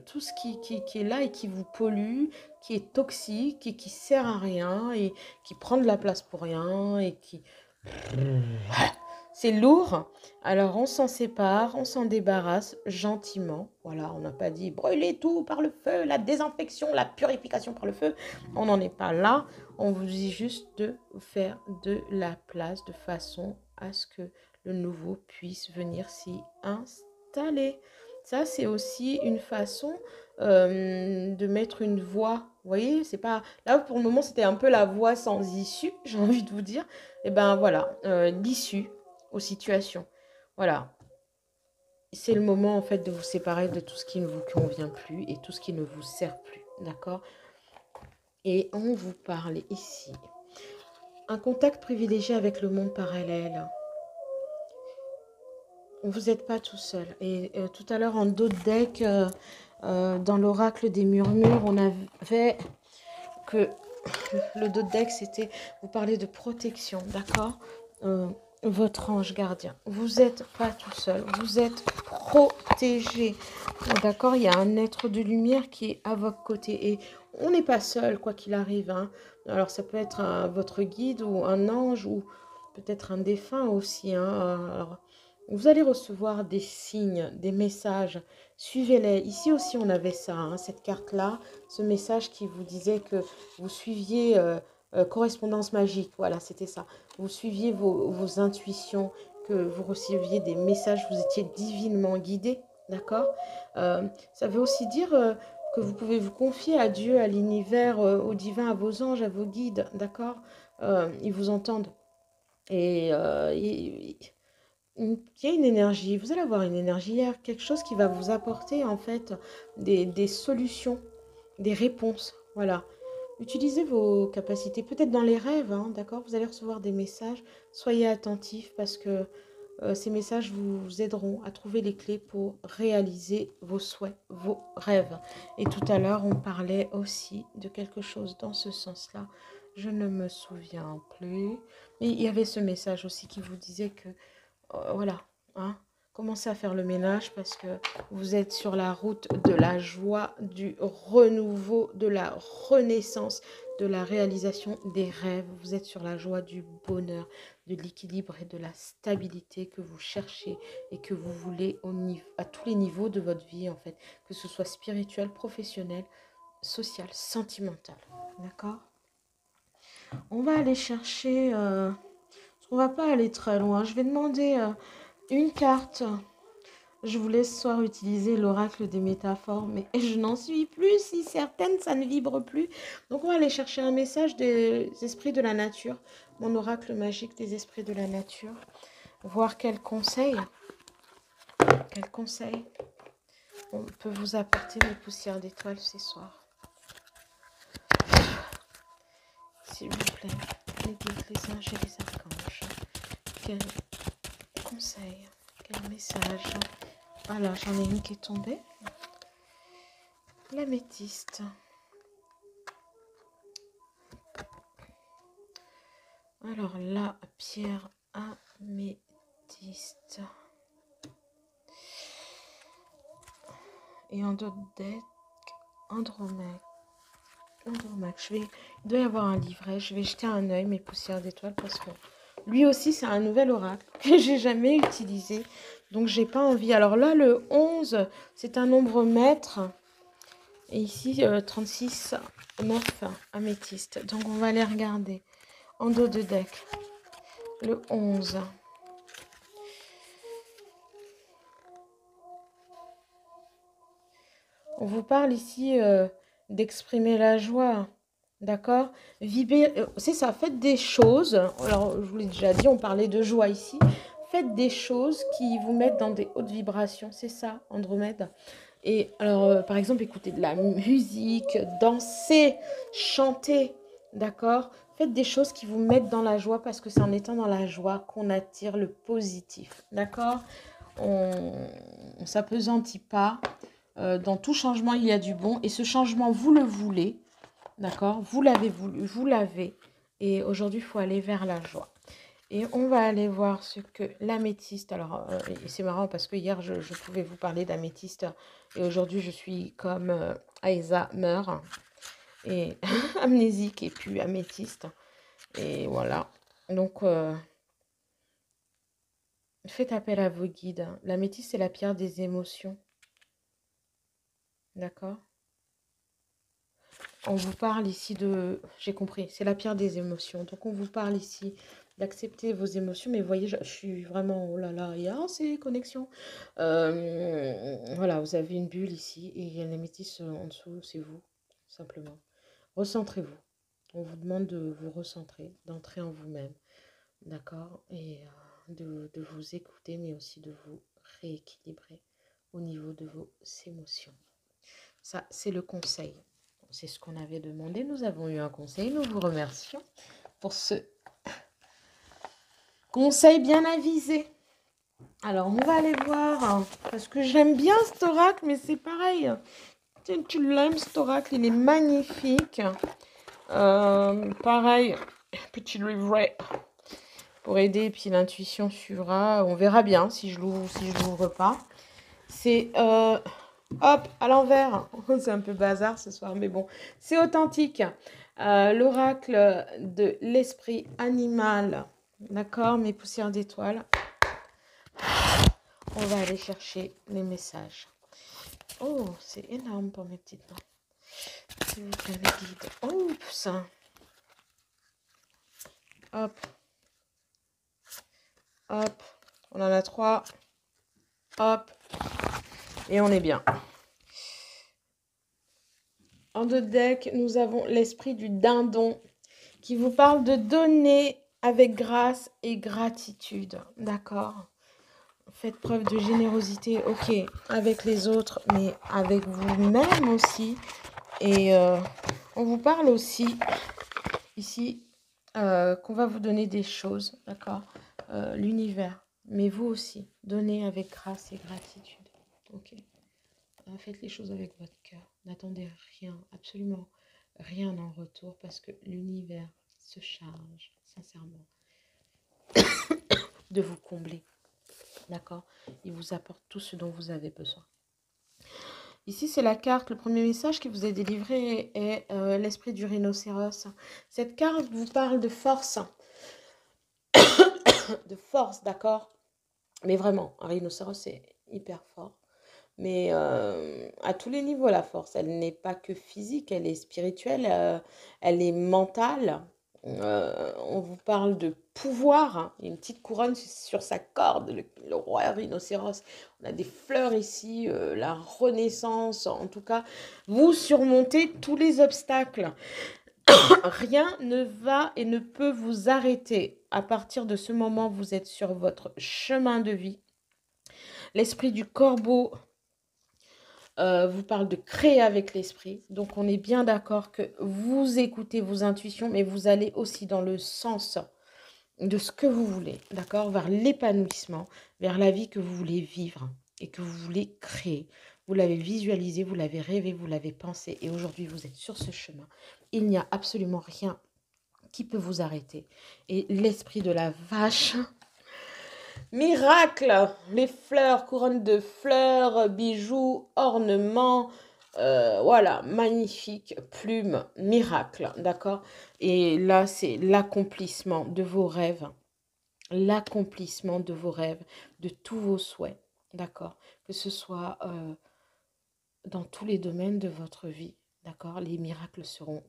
Tout ce qui est là et qui vous pollue, qui est toxique et qui sert à rien et qui prend de la place pour rien et qui... C'est lourd, alors on s'en sépare, on s'en débarrasse gentiment. Voilà, on n'a pas dit brûler tout par le feu, la désinfection, la purification par le feu. On n'en est pas là. On vous dit juste de faire de la place de façon à ce que le nouveau puisse venir s'y installer. Ça, c'est aussi une façon de mettre une voie. Vous voyez, c'est pas... Là, pour le moment, c'était un peu la voie sans issue, j'ai envie de vous dire. Et ben voilà, l'issue aux situations. Voilà. C'est le moment en fait de vous séparer de tout ce qui ne vous convient plus et tout ce qui ne vous sert plus. D'accord? Et on vous parle ici. Un contact privilégié avec le monde parallèle. Vous n'êtes pas tout seul. Et tout à l'heure en dos de deck, dans l'oracle des murmures, on avait que le dos de deck, c'était, vous parlez de protection, d'accord? Votre ange gardien. Vous n'êtes pas tout seul, vous êtes protégé. D'accord? Il y a un être de lumière qui est à votre côté et on n'est pas seul, quoi qu'il arrive, hein. Alors, ça peut être votre guide ou un ange ou peut-être un défunt aussi, hein. Alors, vous allez recevoir des signes, des messages. Suivez-les. Ici aussi, on avait ça, hein, cette carte-là, ce message qui vous disait que vous suiviez correspondance magique. Voilà, c'était ça. Vous suiviez vos intuitions, que vous receviez des messages, vous étiez divinement guidé. D'accord? Ça veut aussi dire que vous pouvez vous confier à Dieu, à l'univers, au divin, à vos anges, à vos guides. D'accord? Ils vous entendent. Et il y a une énergie, vous allez avoir une énergie, il y a quelque chose qui va vous apporter en fait des solutions, des réponses. Voilà. Utilisez vos capacités, peut-être dans les rêves, hein, d'accord? Vous allez recevoir des messages. Soyez attentifs parce que ces messages vous aideront à trouver les clés pour réaliser vos souhaits, vos rêves. Et tout à l'heure, on parlait aussi de quelque chose dans ce sens-là. Je ne me souviens plus. Mais il y avait ce message aussi qui vous disait que voilà, hein, commencez à faire le ménage parce que vous êtes sur la route de la joie, du renouveau, de la renaissance, de la réalisation des rêves. Vous êtes sur la joie du bonheur, de l'équilibre et de la stabilité que vous cherchez et que vous voulez à tous les niveaux de votre vie en fait, que ce soit spirituel, professionnel, social, sentimental. D'accord? On va aller chercher... on va pas aller très loin. Je vais demander une carte. Je vous laisse soit utiliser l'oracle des métaphores, mais je n'en suis plus si certaine, ça ne vibre plus. Donc on va aller chercher un message des esprits de la nature, mon oracle magique des esprits de la nature, voir quel conseil on peut vous apporter mes poussières d'étoiles ce soir. S'il vous plaît, les guides, les anges et les archanges, quel conseil, quel message. Voilà, j'en ai une qui est tombée. L'améthyste. Alors, la pierre améthyste. Et en d'autres deck, Andromaque. Il doit y avoir un livret. Je vais jeter un œil, mes poussières d'étoiles, parce que Lui aussi, c'est un nouvel oracle que j'ai jamais utilisé. Donc, j'ai pas envie. Alors là, le 11, c'est un nombre maître. Et ici, 36, 9, améthyste. Donc, on va aller regarder en dos de deck. Le 11. On vous parle ici d'exprimer la joie. D'accord? Vibrer, c'est ça, faites des choses. Alors, je vous l'ai déjà dit, on parlait de joie ici. Faites des choses qui vous mettent dans des hautes vibrations. C'est ça, Andromède. Et alors, par exemple, écoutez de la musique, danser, chanter. D'accord? Faites des choses qui vous mettent dans la joie parce que c'est en étant dans la joie qu'on attire le positif. D'accord? On ne s'apesantit pas. Dans tout changement, il y a du bon. Et ce changement, vous le voulez. D'accord? Vous l'avez voulu, vous l'avez. Et aujourd'hui, il faut aller vers la joie. Et on va aller voir ce que l'améthyste... Alors, c'est marrant parce que hier, je pouvais vous parler d'améthyste. Et aujourd'hui, je suis comme Aïssa meurt. Et amnésique et puis améthyste. Et voilà. Donc, faites appel à vos guides. L'améthyste, c'est la pierre des émotions. D'accord? On vous parle ici de... J'ai compris, c'est la pierre des émotions. Donc, on vous parle ici d'accepter vos émotions. Mais vous voyez, je suis vraiment... Oh là là, il y a ces connexions. Voilà, vous avez une bulle ici. Et il y a les métis en dessous, c'est vous, simplement. Recentrez-vous. On vous demande de vous recentrer, d'entrer en vous-même. D'accord? Et de vous écouter, mais aussi de vous rééquilibrer au niveau de vos émotions. Ça, c'est le conseil. C'est ce qu'on avait demandé. Nous avons eu un conseil. Nous vous remercions pour ce conseil bien avisé. Alors, on va aller voir. Parce que j'aime bien cet oracle, mais c'est pareil. Tu l'aimes, cet oracle. Il est magnifique. Pareil, petit livret pour aider. Puis l'intuition suivra. On verra bien si je l'ouvre pas. C'est... hop, à l'envers. C'est un peu bazar ce soir, mais bon. C'est authentique. L'oracle de l'esprit animal. D'accord, mes poussières d'étoiles. On va aller chercher les messages. Oh, c'est énorme pour mes petites mains. S'il vous plaît, les guides. Oups. Hop. Hop. On en a 3. Hop. Et on est bien. En deux decks, nous avons l'esprit du dindon qui vous parle de donner avec grâce et gratitude. D'accord? Faites preuve de générosité, ok, avec les autres, mais avec vous-même aussi. Et on vous parle aussi ici qu'on va vous donner des choses, d'accord? L'univers, mais vous aussi, donnez avec grâce et gratitude, ok? Faites les choses avec votre cœur. N'attendez rien, absolument rien en retour parce que l'univers se charge sincèrement de vous combler. D'accord? Il vous apporte tout ce dont vous avez besoin. Ici, c'est la carte. Le premier message qui vous est délivré est l'esprit du rhinocéros. Cette carte vous parle de force. De force, d'accord? Mais vraiment, un rhinocéros, c'est hyper fort. Mais à tous les niveaux, la force, elle n'est pas que physique, elle est spirituelle, elle est mentale. On vous parle de pouvoir, hein. Il y a une petite couronne sur sa corde, le roi rhinocéros. On a des fleurs ici, la renaissance. En tout cas, vous surmontez tous les obstacles. Rien ne va et ne peut vous arrêter. À partir de ce moment, vous êtes sur votre chemin de vie. L'esprit du corbeau vous parle de créer avec l'esprit. Donc, on est bien d'accord que vous écoutez vos intuitions, mais vous allez aussi dans le sens de ce que vous voulez, d'accord? Vers l'épanouissement, vers la vie que vous voulez vivre et que vous voulez créer. Vous l'avez visualisé, vous l'avez rêvé, vous l'avez pensé et aujourd'hui, vous êtes sur ce chemin. Il n'y a absolument rien qui peut vous arrêter. Et l'esprit de la vache... Miracle, les fleurs, couronne de fleurs, bijoux, ornements, voilà, magnifique, plume, miracle, d'accord? Et là, c'est l'accomplissement de vos rêves, l'accomplissement de vos rêves, de tous vos souhaits, d'accord? Que ce soit dans tous les domaines de votre vie, d'accord? Les miracles seront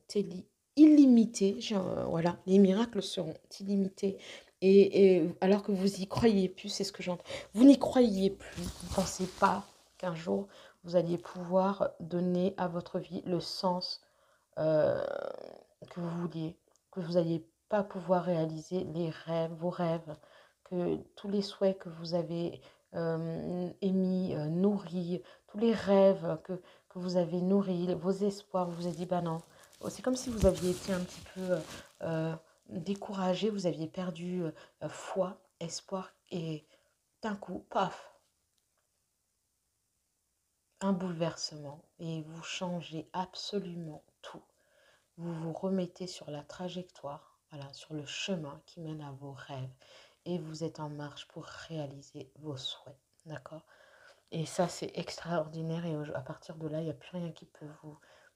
illimités, voilà, les miracles seront illimités. Et alors que vous y croyez plus, c'est ce que j'entends. Vous n'y croyez plus, vous ne pensez pas qu'un jour, vous alliez pouvoir donner à votre vie le sens euh, que vous vouliez, que vous n'alliez pas pouvoir réaliser les rêves, vos rêves, que tous les souhaits que vous avez émis, nourris, tous les rêves que vous avez nourris, vos espoirs, vous vous avez dit, bah non, c'est comme si vous aviez été un petit peu découragé, vous aviez perdu foi, espoir, et d'un coup, paf, un bouleversement, et vous changez absolument tout. Vous vous remettez sur la trajectoire, voilà, sur le chemin qui mène à vos rêves, et vous êtes en marche pour réaliser vos souhaits, d'accord? Et ça, c'est extraordinaire, et à partir de là, il n'y a plus rien qui peut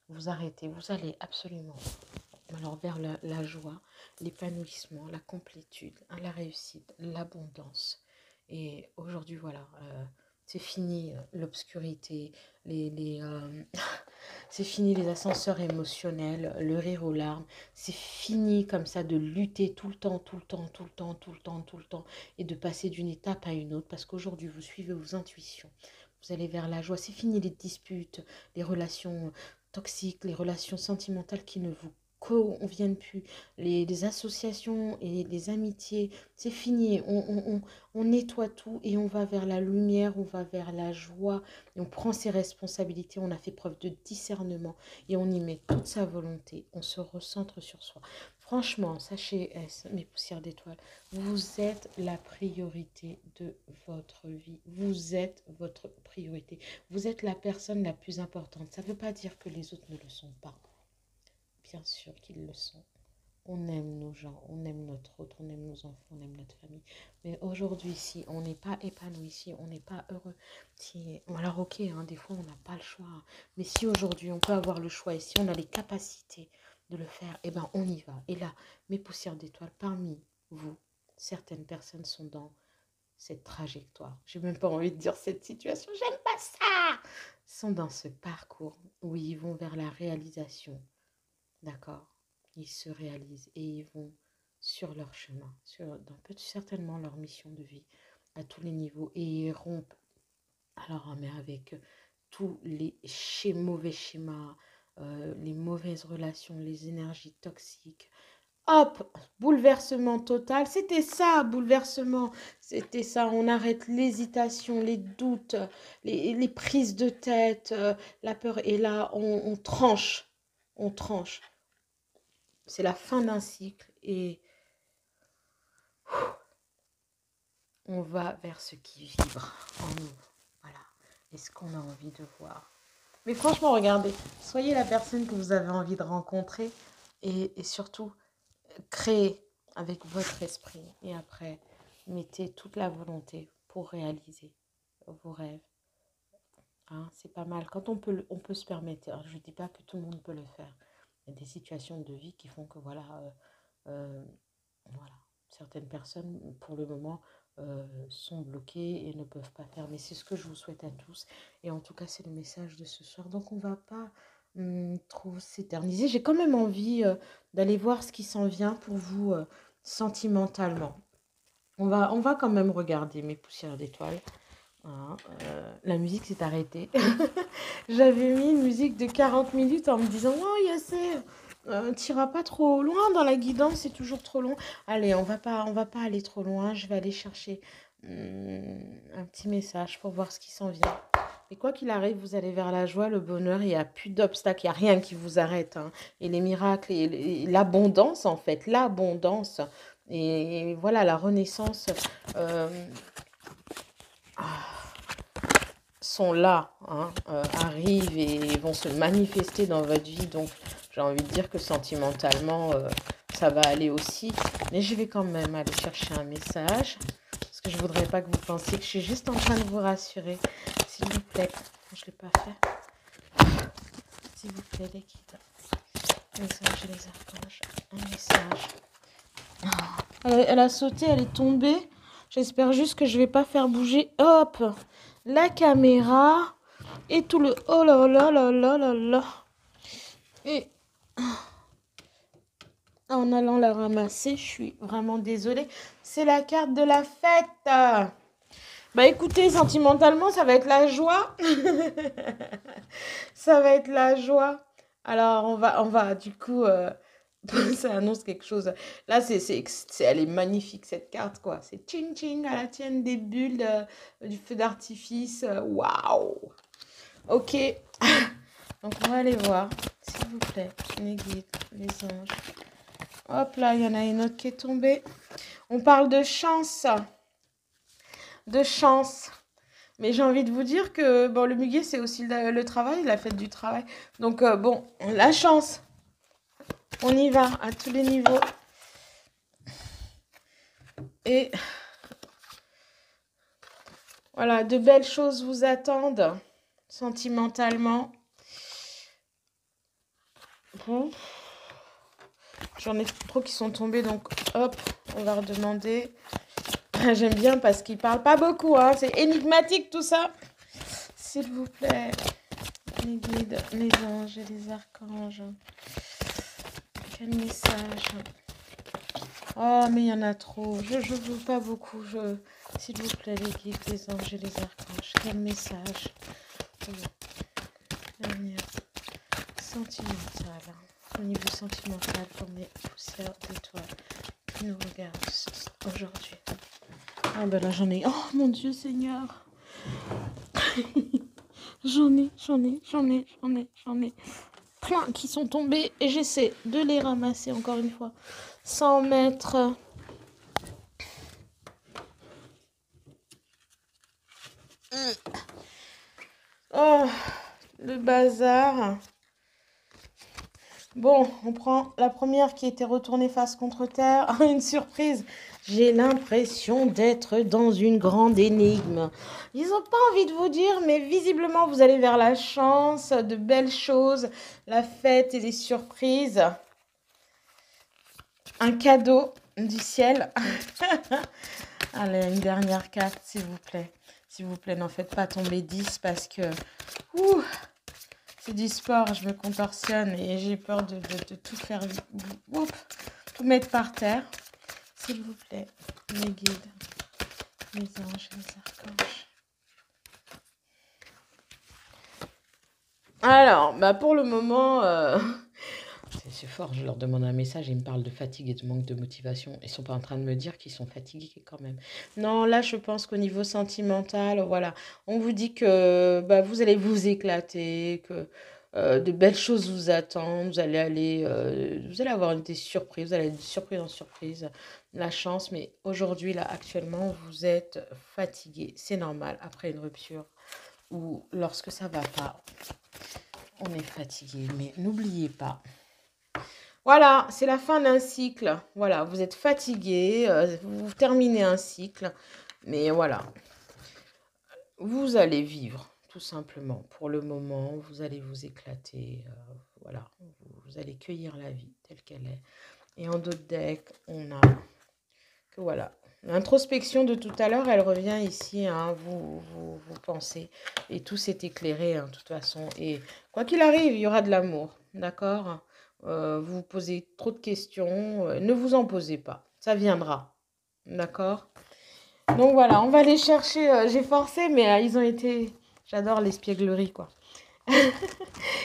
vous arrêter. Vous allez absolument alors vers la joie, l'épanouissement, la complétude, la réussite, l'abondance. Et aujourd'hui, voilà, c'est fini l'obscurité, c'est fini les ascenseurs émotionnels, le rire aux larmes. C'est fini comme ça de lutter tout le temps, tout le temps, tout le temps, tout le temps, tout le temps, et de passer d'une étape à une autre, parce qu'aujourd'hui, vous suivez vos intuitions. Vous allez vers la joie. C'est fini les disputes, les relations toxiques, les relations sentimentales qui ne vous conviennent plus, les associations et les amitiés. C'est fini. On nettoie tout et on va vers la lumière, on va vers la joie. Et on prend ses responsabilités, on a fait preuve de discernement et on y met toute sa volonté. On se recentre sur soi. Franchement, sachez, mes poussières d'étoiles, vous êtes la priorité de votre vie. Vous êtes votre priorité. Vous êtes la personne la plus importante. Ça ne veut pas dire que les autres ne le sont pas. Bien sûr qu'ils le sont. On aime nos gens, on aime notre autre, on aime nos enfants, on aime notre famille. Mais aujourd'hui, si on n'est pas épanoui, si on n'est pas heureux, alors ok, hein, des fois on n'a pas le choix. Hein. Mais si aujourd'hui on peut avoir le choix et si on a les capacités de le faire, eh ben on y va. Et là, mes poussières d'étoiles, parmi vous, certaines personnes sont dans cette trajectoire. J'ai même pas envie de dire cette situation, j'aime pas ça. Sont dans ce parcours où ils vont vers la réalisation. D'accord? Ils se réalisent et ils vont sur leur chemin, certainement leur mission de vie à tous les niveaux et ils rompent alors mais avec tous les mauvais schémas, les mauvaises relations, les énergies toxiques. Hop, bouleversement total. C'était ça, bouleversement. C'était ça. On arrête l'hésitation, les doutes, les prises de tête, la peur. Et là, on tranche. On tranche. C'est la fin d'un cycle et on va vers ce qui vibre en nous. Voilà. Et ce qu'on a envie de voir. Mais franchement, regardez, soyez la personne que vous avez envie de rencontrer et surtout, créez avec votre esprit. Et après, mettez toute la volonté pour réaliser vos rêves. Hein, c'est pas mal. Quand on peut se permettre, alors je ne dis pas que tout le monde peut le faire. Il y a des situations de vie qui font que voilà, voilà. Certaines personnes, pour le moment, sont bloquées et ne peuvent pas faire. Mais c'est ce que je vous souhaite à tous. Et en tout cas, c'est le message de ce soir. Donc, on ne va pas trop s'éterniser. J'ai quand même envie d'aller voir ce qui s'en vient pour vous sentimentalement. On va quand même regarder mes poussières d'étoiles. Hein, la musique s'est arrêtée. J'avais mis une musique de 40 minutes en me disant « Oh, Yassé, t'iras pas trop loin dans la guidance, c'est toujours trop long. » Allez, on va pas aller trop loin. Je vais aller chercher un petit message pour voir ce qui s'en vient. Et quoi qu'il arrive, vous allez vers la joie, le bonheur. Il n'y a plus d'obstacles, il n'y a rien qui vous arrête. Hein. Et les miracles, et l'abondance en fait, l'abondance. Et voilà, la renaissance sont là, hein, arrivent et vont se manifester dans votre vie. Donc, j'ai envie de dire que sentimentalement, ça va aller aussi. Mais je vais quand même aller chercher un message. Parce que je ne voudrais pas que vous pensiez que je suis juste en train de vous rassurer. S'il vous plaît, je ne l'ai pas fait. S'il vous plaît, les guides, les anges et les archanges, un message. Oh. Elle a sauté, elle est tombée. J'espère juste que je vais pas faire bouger, hop, la caméra et tout le... Oh là là là là là là. Et en allant la ramasser, je suis vraiment désolée. C'est la carte de la fête. Bah écoutez, sentimentalement, ça va être la joie. Ça va être la joie. Alors, on va du coup, ça annonce quelque chose. Là, elle est magnifique, cette carte, quoi. C'est ching-ching à la tienne, des bulles, du feu d'artifice. Waouh! Ok. Donc, on va aller voir, s'il vous plaît, les guides, les anges. Hop là, il y en a une autre qui est tombée. On parle de chance. De chance. Mais j'ai envie de vous dire que bon, le muguet, c'est aussi le travail, la fête du travail. Donc, bon, la chance. On y va à tous les niveaux. Et voilà, de belles choses vous attendent sentimentalement. J'en ai trop qui sont tombés, donc hop, on va redemander. J'aime bien parce qu'ils parlent pas beaucoup, hein. C'est énigmatique tout ça. S'il vous plaît, les guides, les anges et les archanges. Quel message. Oh, mais il y en a trop. Je ne veux pas beaucoup. S'il vous plaît, les guides, les anges et les archanges. Quel message. Dernière. Sentimental. Au niveau sentimental, comme les poussières d'étoiles qui nous regardent aujourd'hui. Ah ben là, j'en ai. Oh mon Dieu Seigneur. J'en ai plein qui sont tombés et j'essaie de les ramasser encore une fois sans mettre oh le bazar. Bon, on prend la première qui était retournée face contre terre. Une surprise. J'ai l'impression d'être dans une grande énigme. Ils n'ont pas envie de vous dire, mais visiblement, vous allez vers la chance, de belles choses, la fête et les surprises. Un cadeau du ciel. Allez, une dernière carte, s'il vous plaît. S'il vous plaît, n'en faites pas tomber 10 parce que... c'est du sport, je me contorsionne et j'ai peur de tout faire, tout mettre par terre. S'il vous plaît, les guides, les anges et les archanges. Alors, bah pour le moment, c'est fort, je leur demande un message et ils me parlent de fatigue et de manque de motivation. Ils sont pas en train de me dire qu'ils sont fatigués quand même. Non, là, je pense qu'au niveau sentimental, voilà, on vous dit que bah, vous allez vous éclater, que de belles choses vous attendent, vous allez avoir des surprises, vous allez être de surprise en surprise, la chance, mais aujourd'hui, là, actuellement, vous êtes fatigué. C'est normal, après une rupture ou lorsque ça va pas, on est fatigué, mais n'oubliez pas. Voilà, c'est la fin d'un cycle. Voilà, vous êtes fatigué, vous terminez un cycle. Mais voilà, vous allez vivre, tout simplement. Pour le moment, vous allez vous éclater. Voilà, vous allez cueillir la vie telle qu'elle est. Et en d'autres decks, on a que voilà. L'introspection de tout à l'heure, elle revient ici. Hein, vous pensez. Et tout s'est éclairé, hein, de toute façon. Et quoi qu'il arrive, il y aura de l'amour. D'accord ? Vous vous posez trop de questions, ne vous en posez pas, ça viendra, d'accord? Donc voilà, on va aller chercher, j'ai forcé, mais ils ont été, j'adore l'espièglerie, quoi.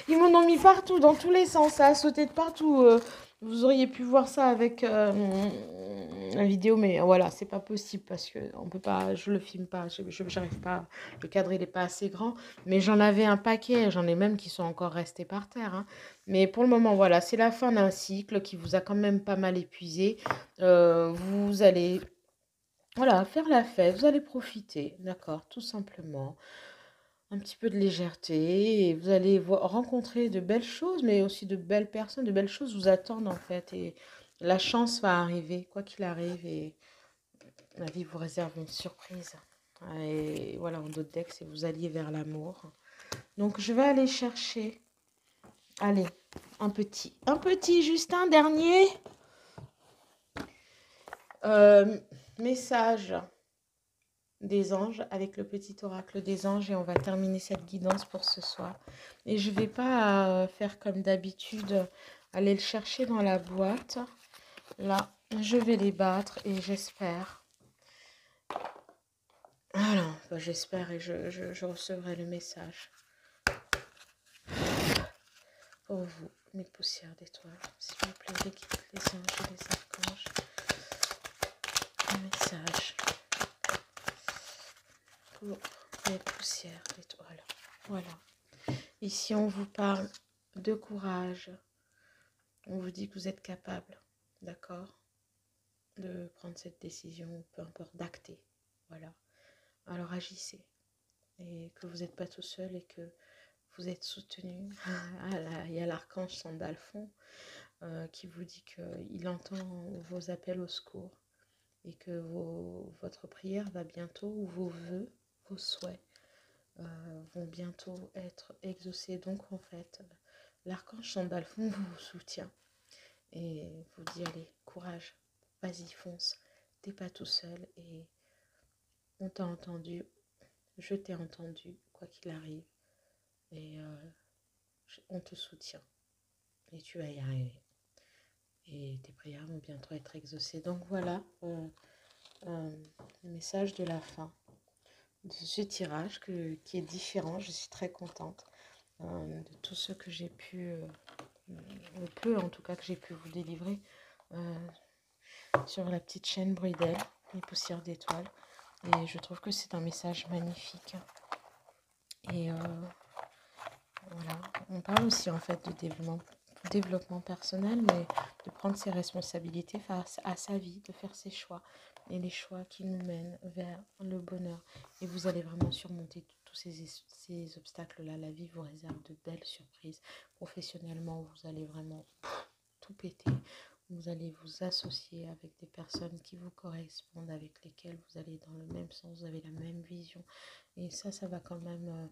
Ils m'en ont mis partout, dans tous les sens, ça a sauté de partout. Vous auriez pu voir ça avec la vidéo, mais voilà, c'est pas possible parce que on peut pas, je le filme pas, j'arrive pas, le cadre il est pas assez grand. Mais j'en avais un paquet, j'en ai même qui sont encore restés par terre. Hein. Mais pour le moment, voilà, c'est la fin d'un cycle qui vous a quand même pas mal épuisé. Vous allez, voilà, faire la fête, vous allez profiter, d'accord, tout simplement. Un petit peu de légèreté et vous allez rencontrer de belles choses, mais aussi de belles personnes, de belles choses vous attendent en fait. Et la chance va arriver, quoi qu'il arrive, et la vie vous réserve une surprise. Et voilà, en d'autres decks, c'est vous alliez vers l'amour. Donc je vais aller chercher, allez, un petit, juste un dernier. Euh, Message des anges avec le petit oracle des anges et on va terminer cette guidance pour ce soir. Et je vais pas faire comme d'habitude, aller le chercher dans la boîte. Là, je vais les battre et j'espère. Alors, bah, j'espère et je recevrai le message pour vous, mes poussières d'étoiles. S'il vous plaît, les guides, les anges et les archanges. Un message pour les poussières d'étoiles. Voilà. Ici, on vous parle de courage. On vous dit que vous êtes capable, d'accord, de prendre cette décision, peu importe, d'acter. Voilà. Alors agissez. Et que vous n'êtes pas tout seul et que vous êtes soutenu. Il y a l'archange Sandalphon qui vous dit qu'il entend vos appels au secours et que votre prière va bientôt, ou vos vœux, vos souhaits vont bientôt être exaucés. Donc en fait, l'archange Sandalphon vous soutient et vous dit allez, courage, vas-y, fonce, t'es pas tout seul et on t'a entendu, je t'ai entendu, quoi qu'il arrive, et on te soutient et tu vas y arriver. Et tes prières vont bientôt être exaucées. Donc voilà le message de la fin de ce tirage qui est différent. Je suis très contente de tout ce que j'ai pu, le peu en tout cas que j'ai pu vous délivrer sur la petite chaîne Brudel, les poussières d'étoiles. Et je trouve que c'est un message magnifique. Et voilà, on parle aussi en fait de développement personnel, mais de prendre ses responsabilités face à sa vie, de faire ses choix et les choix qui nous mènent vers le bonheur. Et vous allez vraiment surmonter tous ces obstacles-là. La vie vous réserve de belles surprises. Professionnellement, vous allez vraiment tout péter. Vous allez vous associer avec des personnes qui vous correspondent, avec lesquelles vous allez dans le même sens, vous avez la même vision. Et ça va quand même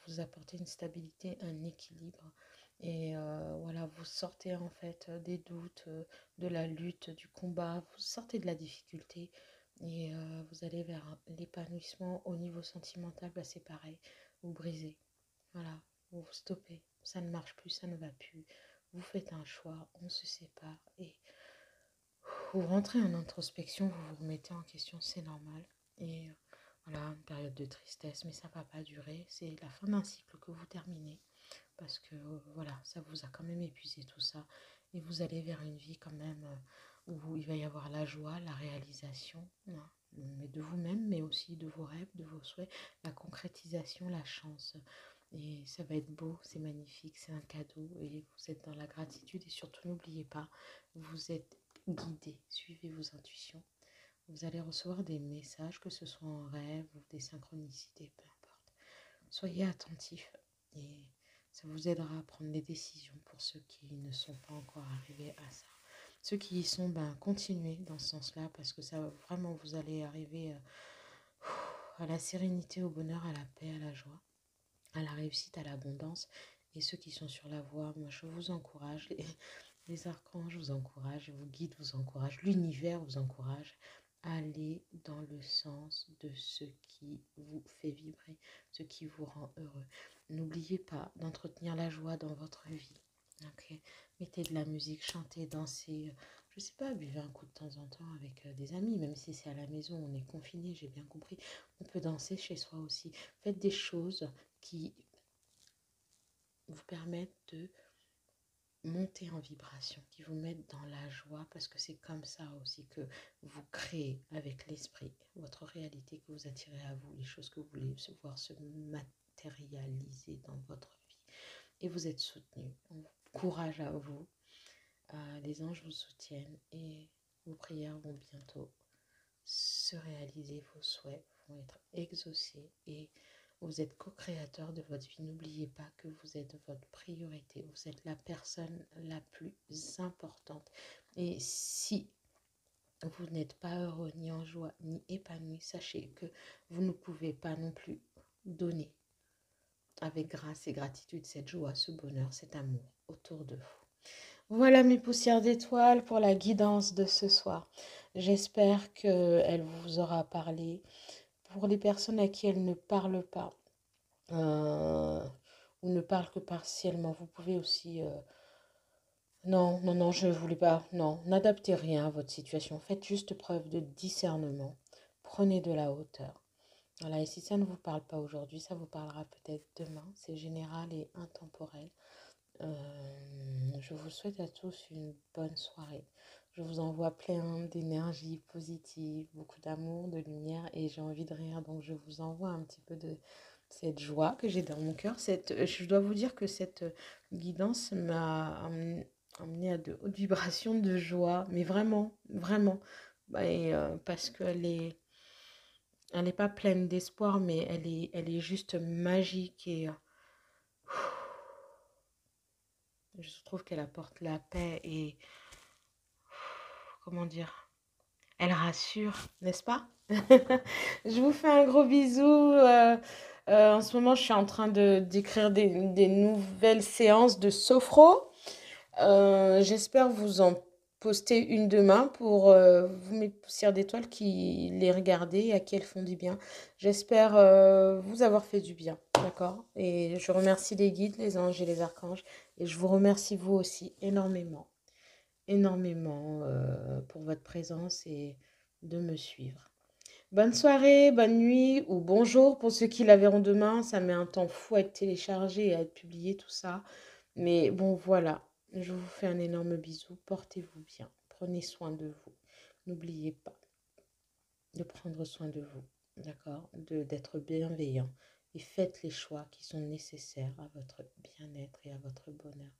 vous apporter une stabilité, un équilibre. Et voilà, vous sortez en fait des doutes, de la lutte, du combat, vous sortez de la difficulté et vous allez vers l'épanouissement au niveau sentimental. Bah, c'est pareil, vous brisez, voilà, vous stoppez, ça ne marche plus, ça ne va plus. Vous faites un choix, on se sépare et vous rentrez en introspection, vous vous remettez en question, c'est normal. Et voilà, une période de tristesse, mais ça ne va pas durer. C'est la fin d'un cycle que vous terminez parce que voilà, ça vous a quand même épuisé tout ça. Et vous allez vers une vie quand même où il va y avoir la joie, la réalisation, hein, mais de vous-même, mais aussi de vos rêves, de vos souhaits, la concrétisation, la chance. Et ça va être beau, c'est magnifique, c'est un cadeau et vous êtes dans la gratitude et surtout n'oubliez pas, vous êtes guidé, suivez vos intuitions. Vous allez recevoir des messages, que ce soit en rêve ou des synchronicités, peu importe. Soyez attentifs et ça vous aidera à prendre des décisions pour ceux qui ne sont pas encore arrivés à ça. Ceux qui y sont, continuez dans ce sens-là parce que ça vraiment vous allez arriver à la sérénité, au bonheur, à la paix, à la joie, à la réussite, à l'abondance. Et ceux qui sont sur la voie, moi je vous encourage, les archanges vous encouragent, vos guides vous encouragent, l'univers vous encourage. Allez dans le sens de ce qui vous fait vibrer, ce qui vous rend heureux. N'oubliez pas d'entretenir la joie dans votre vie. Okay. Mettez de la musique, chantez, dansez. Je sais pas, buvez un coup de temps en temps avec des amis, même si c'est à la maison, on est confiné, j'ai bien compris. On peut danser chez soi aussi. Faites des choses qui vous permettent de monter en vibration, qui vous mettent dans la joie, parce que c'est comme ça aussi que vous créez avec l'esprit votre réalité, que vous attirez à vous les choses que vous voulez voir se matérialiser dans votre vie. Et vous êtes soutenu. Courage à vous. Les anges vous soutiennent et vos prières vont bientôt se réaliser, vos souhaits vont être exaucés et vous êtes co-créateur de votre vie. N'oubliez pas que vous êtes votre priorité. Vous êtes la personne la plus importante. Et si vous n'êtes pas heureux, ni en joie, ni épanoui, sachez que vous ne pouvez pas non plus donner avec grâce et gratitude cette joie, ce bonheur, cet amour autour de vous. Voilà mes poussières d'étoiles pour la guidance de ce soir. J'espère qu'elle vous aura parlé. Pour les personnes à qui elle ne parle pas euh, ou ne parle que partiellement, vous pouvez aussi... Non, non, non, je ne voulais pas. Non, n'adaptez rien à votre situation. Faites juste preuve de discernement. Prenez de la hauteur. Voilà, et si ça ne vous parle pas aujourd'hui, ça vous parlera peut-être demain. C'est général et intemporel. Je vous souhaite à tous une bonne soirée. Je vous envoie plein d'énergie positive, beaucoup d'amour, de lumière et j'ai envie de rire. Donc je vous envoie un petit peu de cette joie que j'ai dans mon cœur. Je dois vous dire que cette guidance m'a amené à de hautes vibrations de joie, mais vraiment, vraiment. Et, parce elle est pas pleine d'espoir, mais elle est juste magique et je trouve qu'elle apporte la paix et comment dire, elle rassure, n'est-ce pas? Je vous fais un gros bisou. En ce moment, je suis en train d'écrire des nouvelles séances de sophro. J'espère vous en poster une demain pour vous, mes poussières d'étoiles, qui les regardez et à qui elles font du bien. J'espère vous avoir fait du bien, d'accord? Et je remercie les guides, les anges et les archanges. Et je vous remercie vous aussi énormément, énormément pour votre présence et de me suivre. Bonne soirée, bonne nuit ou bonjour pour ceux qui la verront demain. Ça met un temps fou à être téléchargé et à être publié, tout ça. Mais bon, voilà. Je vous fais un énorme bisou. Portez-vous bien. Prenez soin de vous. N'oubliez pas de prendre soin de vous. D'accord? D'être bienveillant. Et faites les choix qui sont nécessaires à votre bien-être et à votre bonheur.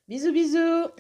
Bisous, bisous!